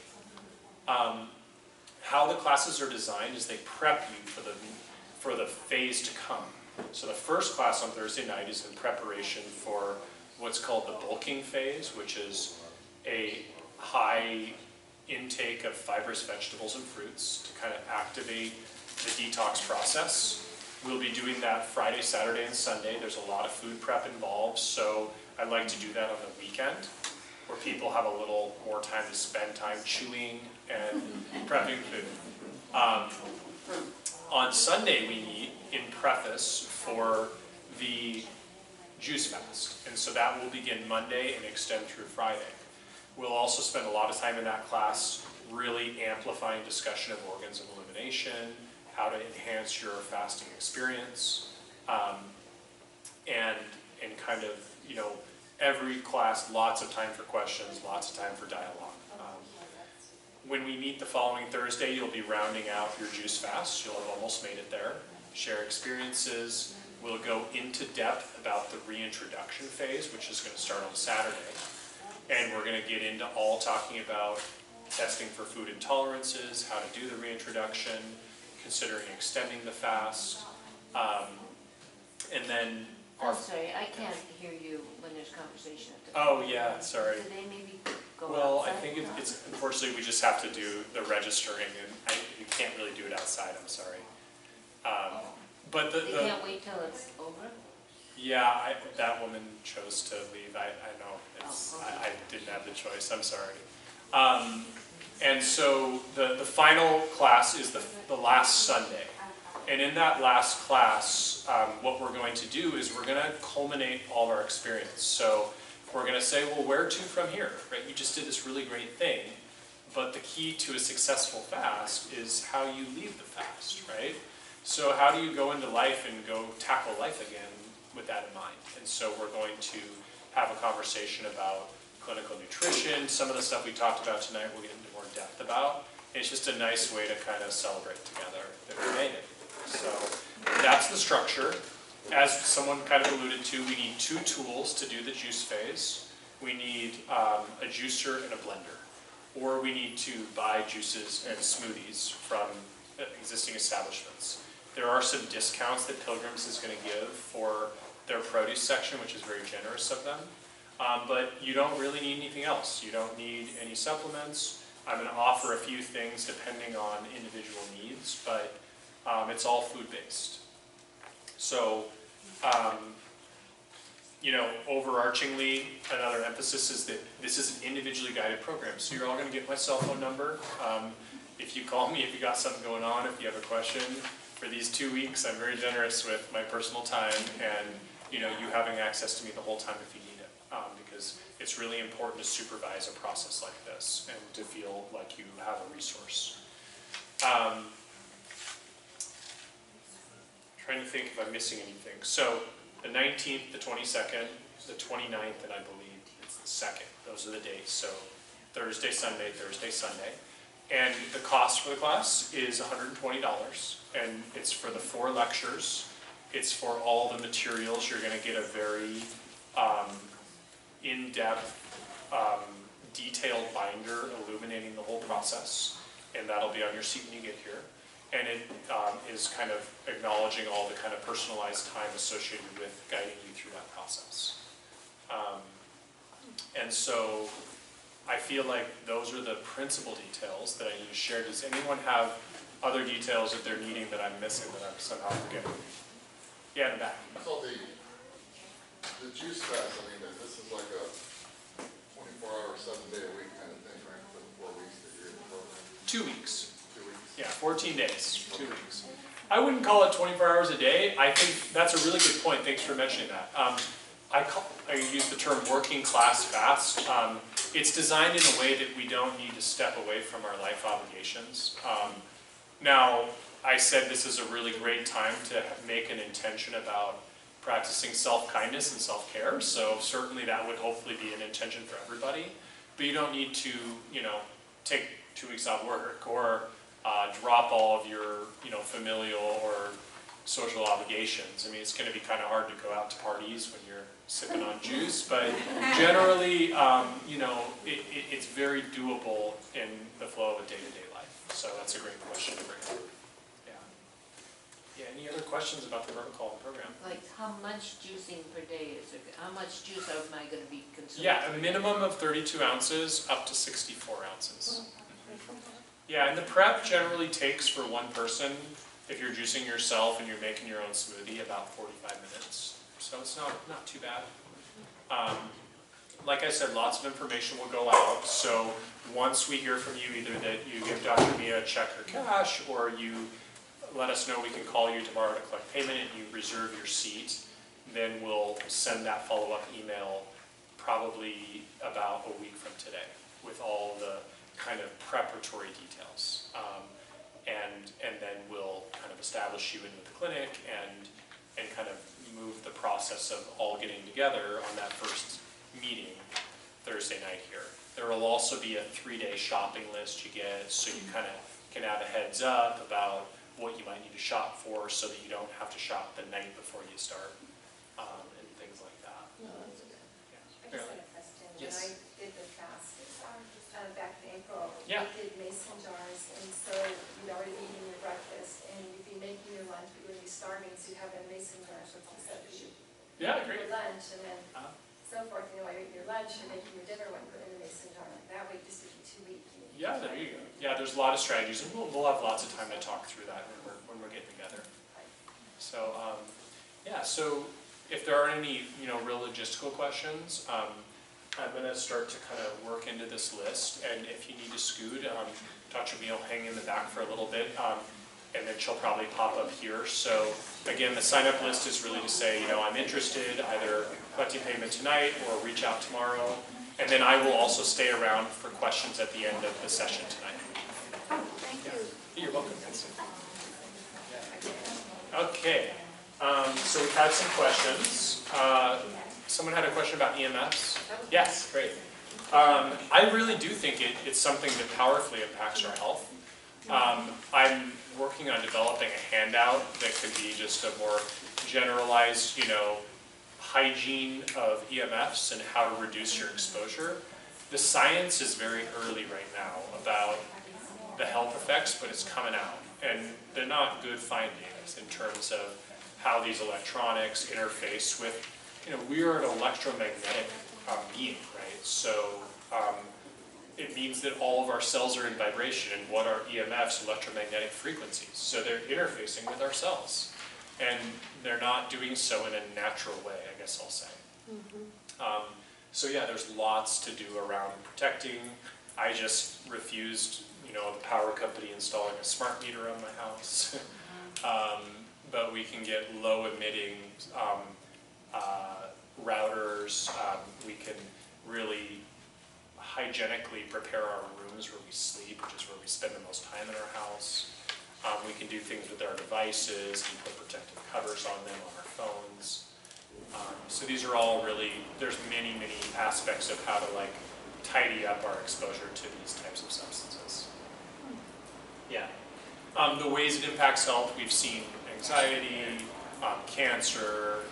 How the classes are designed is they prep you for the phase to come. So the first class on Thursday night is in preparation for what's called the bulking phase, which is a high intake of fibrous vegetables and fruits to kind of activate the detox process. We'll be doing that Friday, Saturday, and Sunday. There's a lot of food prep involved, so I like to do that on the weekend, where people have a little more time to spend time chewing and prepping food. On Sunday we meet in preface for the juice fast, and so that will begin Monday and extend through Friday. We'll also spend a lot of time in that class really amplifying discussion of organs of elimination, how to enhance your fasting experience, and kind of, you know, every class, lots of time for questions, lots of time for dialogue. When we meet the following Thursday, you'll be rounding out your juice fast. You'll have almost made it there. Share experiences. We'll go into depth about the reintroduction phase, which is going to start on Saturday. And we're going to get into all talking about testing for food intolerances, how to do the reintroduction, considering extending the fast, and then I'm sorry, I can't hear you when there's conversation at the. Oh, yeah, sorry. Do they maybe go Well, outside? I think it's unfortunately we just have to do the registering, and you can't really do it outside. I'm sorry. But They can't wait till it's over? yeah, that woman chose to leave. I know it's Oh, okay. I didn't have the choice. I'm sorry. And so the final class is the last Sunday. And in that last class, what we're going to do is we're going to culminate all of our experience. So we're going to say, well, where to from here, right? You just did this really great thing, but the key to a successful fast is how you leave the fast, right? So how do you go into life and go tackle life again with that in mind? And so we're going to have a conversation about clinical nutrition. Some of the stuff we talked about tonight we'll get into more depth about. It's just a nice way to kind of celebrate together that we made it. So that's the structure. As someone kind of alluded to, we need 2 tools to do the juice phase. We need a juicer and a blender. Or we need to buy juices and smoothies from existing establishments. There are some discounts that Pilgrims is going to give for their produce section, which is very generous of them. But you don't really need anything else. You don't need any supplements. I'm going to offer a few things depending on individual needs, but it's all food-based. So, overarchingly, another emphasis is that this is an individually guided program. So you're all going to get my cell phone number. If you call me, if you got something going on, if you have a question. For these 2 weeks, I'm very generous with my personal time and, you having access to me the whole time if you need it. Because it's really important to supervise a process like this and to feel like you have a resource. Trying to think if I'm missing anything. So the 19th, the 22nd, the 29th, and I believe it's the 2nd. Those are the dates. So Thursday, Sunday, Thursday, Sunday. And the cost for the class is $120. And it's for the 4 lectures. It's for all the materials. You're going to get a very in-depth, detailed binder illuminating the whole process. And that'll be on your seat when you get here. And it is kind of acknowledging all the kind of personalized time associated with guiding you through that process. And so I feel like those are the principal details that I need to share. Does anyone have other details that they're needing that I'm missing that I'm somehow forgetting? Yeah, in the back. So the juice fast, I mean, this is like a 24-hour, 7-day-a-week kind of thing, right? For the 4 weeks that you're in the program. 2 weeks. 2 weeks. Yeah, 14 days, 2 weeks. I wouldn't call it 24 hours a day. I think that's a really good point. Thanks for mentioning that. I use the term working class fast. It's designed in a way that we don't need to step away from our life obligations. Now, I said this is a really great time to make an intention about practicing self-kindness and self-care. So certainly that would hopefully be an intention for everybody. But you don't need to, take 2 weeks off work or drop all of your, familial or social obligations. I mean, it's going to be kind of hard to go out to parties when you're sipping on juice, but generally, it's very doable in the flow of a day-to-day life. So that's a great question to bring up. Yeah, any other questions about the protocol and program? Like how much juicing per day is it? How much juice am I going to be consuming? Yeah, a minimum of 32 ounces up to 64 ounces. Yeah, and the prep generally takes for one person, if you're juicing yourself and you're making your own smoothie, about 45 minutes. So it's not too bad. Like I said, lots of information will go out. So once we hear from you, either that you give Dr. Mia a check or cash, or you let us know we can call you tomorrow to collect payment and you reserve your seat, then we'll send that follow-up email probably about a week from today with all the kind of preparatory details. And then we'll kind of establish you in with the clinic and kind of move the process of all getting together on that first meeting Thursday night here. There will also be a 3-day shopping list you get, so you kind of can have a heads up about what you might need to shop for so that you don't have to shop the night before you start, and things like that. I just had a question. Yes. When I did the fast back in April, Yeah. we did mason jars, and so you'd already be eating your breakfast, and you'd be making your lunch, but you would be starving, so you'd have a mason jar, so you said you Yeah, eat great. your lunch, and then so forth, while you're eating your lunch, you're making your dinner, when you put it in the mason jar, like that way, just to keep 2 weeks. Yeah, there you go. Yeah, there's a lot of strategies, and we'll have lots of time to talk through that when we're getting together. So, yeah, so if there aren't any, real logistical questions, I'm going to start to kind of work into this list, and if you need to scoot, Dr. Beal hang in the back for a little bit. and then she'll probably pop up here. So again, the sign-up list is really to say, you know, I'm interested, either collecting payment tonight or reach out tomorrow. And then I will also stay around for questions at the end of the session tonight. Thank you. You're welcome. Okay, so we've had some questions. Someone had a question about EMFs. Yes, great. I really do think it's something that powerfully impacts our health. I'm working on developing a handout that could be just a more generalized, you know, hygiene of EMFs and how to reduce your exposure. The science is very early right now about the health effects, but it's coming out. And they're not good findings in terms of how these electronics interface with, you know, we are an electromagnetic being, right? So it means that all of our cells are in vibration, and what are EMFs? Electromagnetic frequencies. So they're interfacing with our cells. And they're not doing so in a natural way, I guess I'll say. So yeah, there's lots to do around protecting. I just refused, you know, the power company installing a smart meter on my house. But we can get low emitting routers. We can really hygienically prepare our rooms where we sleep, which is where we spend the most time in our house. We can do things with our devices and put protective covers on them on our phones. So these are all really, there's many, many aspects of how to like tidy up our exposure to these types of substances. Yeah. The ways it impacts health, we've seen anxiety, cancer,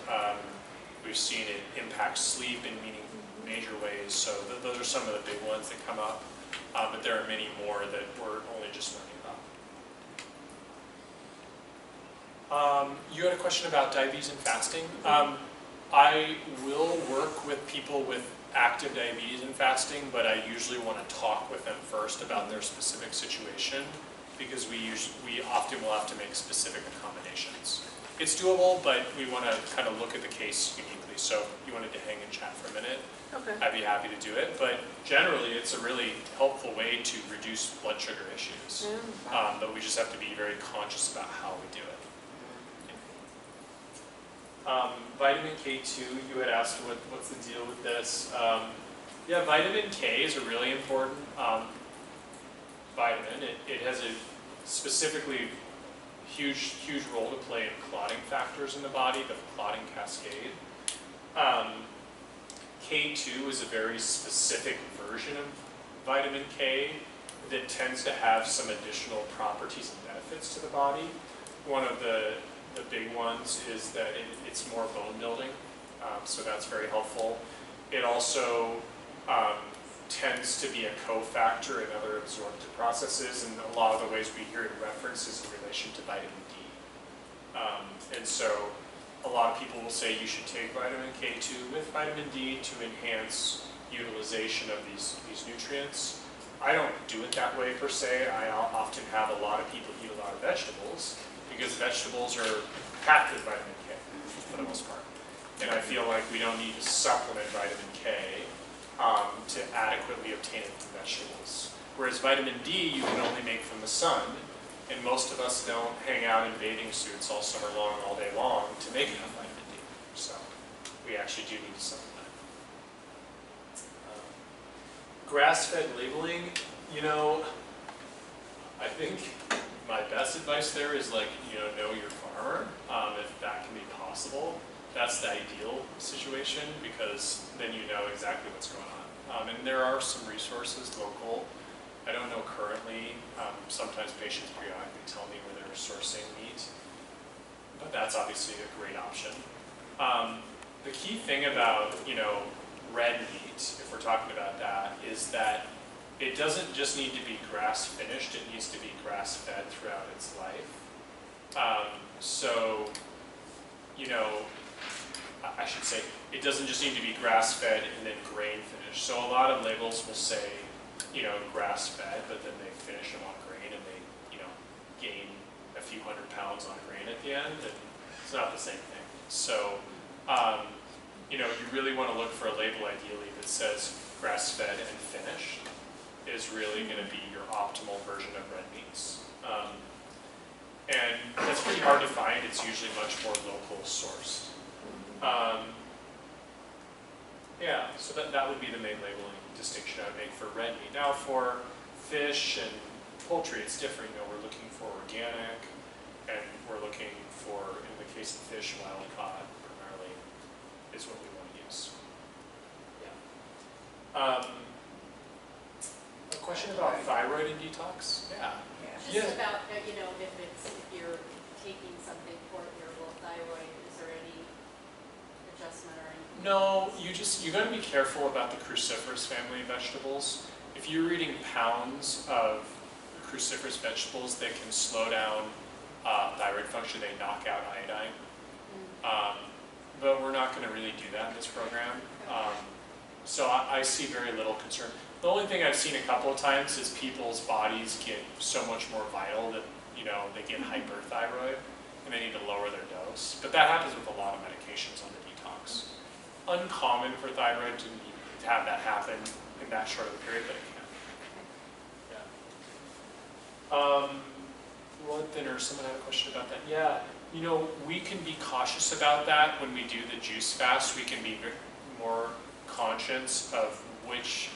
we've seen it impact sleep in major ways. So those are some of the big ones that come up. But there are many more that we're only just learning about. You had a question about diabetes and fasting. I will work with people with active diabetes and fasting, but I usually want to talk with them first about their specific situation, because we often will have to make specific accommodations. It's doable, but we want to kind of look at the case uniquely. So if you wanted to hang and chat for a minute, Okay. I'd be happy to do it. But generally, it's a really helpful way to reduce blood sugar issues. But we just have to be very conscious about how we do it. Vitamin K2, you had asked what's the deal with this. Yeah, vitamin K is a really important vitamin. It has a specifically huge role to play in clotting factors in the body, the clotting cascade. K2 is a very specific version of vitamin K that tends to have some additional properties and benefits to the body. One of the big ones is that it's more bone building, so that's very helpful. It also tends to be a cofactor in other absorptive processes, and a lot of the ways we hear it referenced is in relation to vitamin D. And so a lot of people will say you should take vitamin K2 with vitamin D to enhance utilization of these nutrients. I don't do it that way per se. I often have a lot of people eat a lot of vegetables, because vegetables are packed with vitamin K for the most part. And I feel like we don't need to supplement vitamin K to adequately obtain it from vegetables. Whereas vitamin D you can only make from the sun, and most of us don't hang out in bathing suits all summer long, all day long to make enough vitamin D. So we actually do need to supplement. Grass-fed labeling, you know, I think my best advice there is like, you know your farmer, if that can be possible. That's the ideal situation, because then you know exactly what's going on. And there are some resources local. I don't know currently. Sometimes patients periodically tell me where they're sourcing meat, but that's obviously a great option. The key thing about, you know, red meat, if we're talking about that, is that it doesn't just need to be grass finished, it needs to be grass fed throughout its life. So, you know, I should say, it doesn't just need to be grass fed and then grain finished. So a lot of labels will say, you know, grass fed, but then they finish them on grain and they, you know, gain a few 100 pounds on grain at the end, and it's not the same thing. So, you know, you really want to look for a label ideally that says grass fed and finished is really going to be your optimal version of red meats. And that's pretty hard to find. It's usually much more local sourced. Yeah, so that would be the main labeling distinction I would make for red meat. Now for fish and poultry, it's different. You know, we're looking for organic, and we're looking for, in the case of fish, wild caught primarily is what we want to use. Yeah. A question about thyroid and detox? Yeah. Just about, if you're taking something for your low thyroid, is there any adjustment or anything? No, you got to be careful about the cruciferous family of vegetables. If you're eating pounds of cruciferous vegetables, they can slow down thyroid function. They knock out iodine. But we're not going to really do that in this program. So I see very little concern. The only thing I've seen a couple of times is people's bodies get so much more vital that, they get hyperthyroid and they need to lower their dose. But that happens with a lot of medications on the detox. Uncommon for thyroid to have that happen in that short of a period, but it can. Yeah. Blood thinner, someone had a question about that. Yeah, we can be cautious about that when we do the juice fast. We can be more conscious of which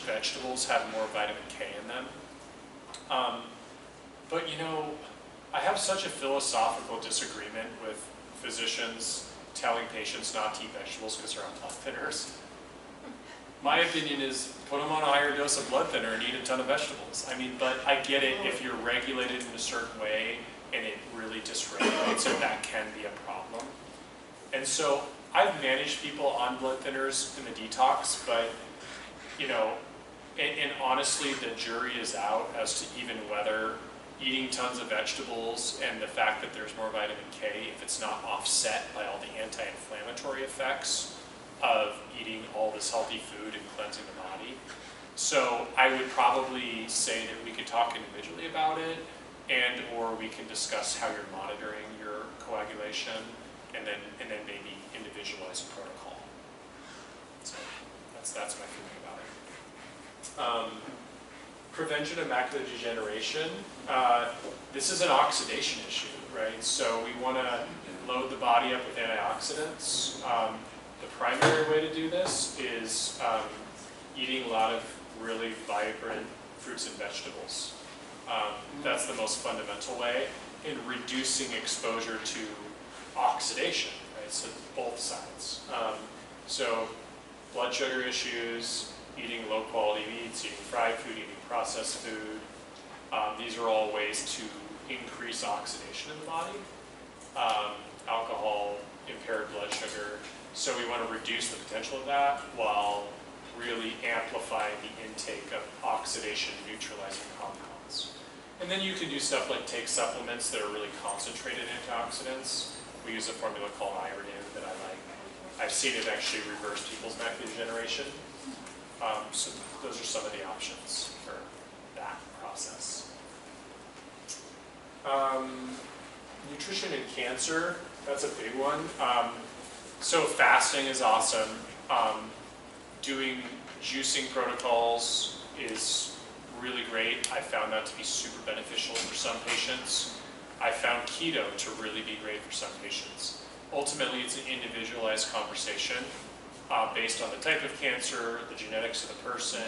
vegetables have more vitamin K in them. But I have such a philosophical disagreement with physicians telling patients not to eat vegetables because they're on blood thinners. My opinion is put them on a higher dose of blood thinner and eat a ton of vegetables. But I get it if you're regulated in a certain way and it really dysregulates it, that can be a problem. And so I've managed people on blood thinners in the detox, but and honestly, the jury is out as to even whether eating tons of vegetables and the fact that there's more vitamin K, if it's not offset by all the anti-inflammatory effects of eating all this healthy food and cleansing the body. So I would probably say that we could talk individually about it, and or we can discuss how you're monitoring your coagulation, and then maybe individualize a protocol. So that's my feeling about it. Prevention of macular degeneration. This is an oxidation issue, right? So we want to load the body up with antioxidants. The primary way to do this is eating a lot of really vibrant fruits and vegetables. That's the most fundamental way, and reducing exposure to oxidation, right? So both sides. So blood sugar issues, eating low quality meats, eating fried food, eating processed food. These are all ways to increase oxidation in the body. Alcohol, impaired blood sugar. So we want to reduce the potential of that while really amplifying the intake of oxidation neutralizing compounds. And then you can do stuff like take supplements that are really concentrated antioxidants. We use a formula called iron that I like. I've seen it actually reverse people's macular degeneration. So those are some of the options for that process. Nutrition and cancer, that's a big one. So fasting is awesome. Doing juicing protocols is really great. I found that to be super beneficial for some patients. I found keto to really be great for some patients. Ultimately, it's an individualized conversation based on the type of cancer, the genetics of the person,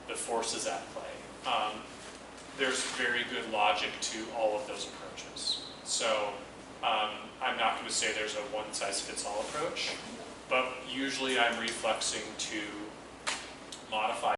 the forces at play. There's very good logic to all of those approaches. So I'm not going to say there's a one-size-fits-all approach, but usually I'm reflexing to modify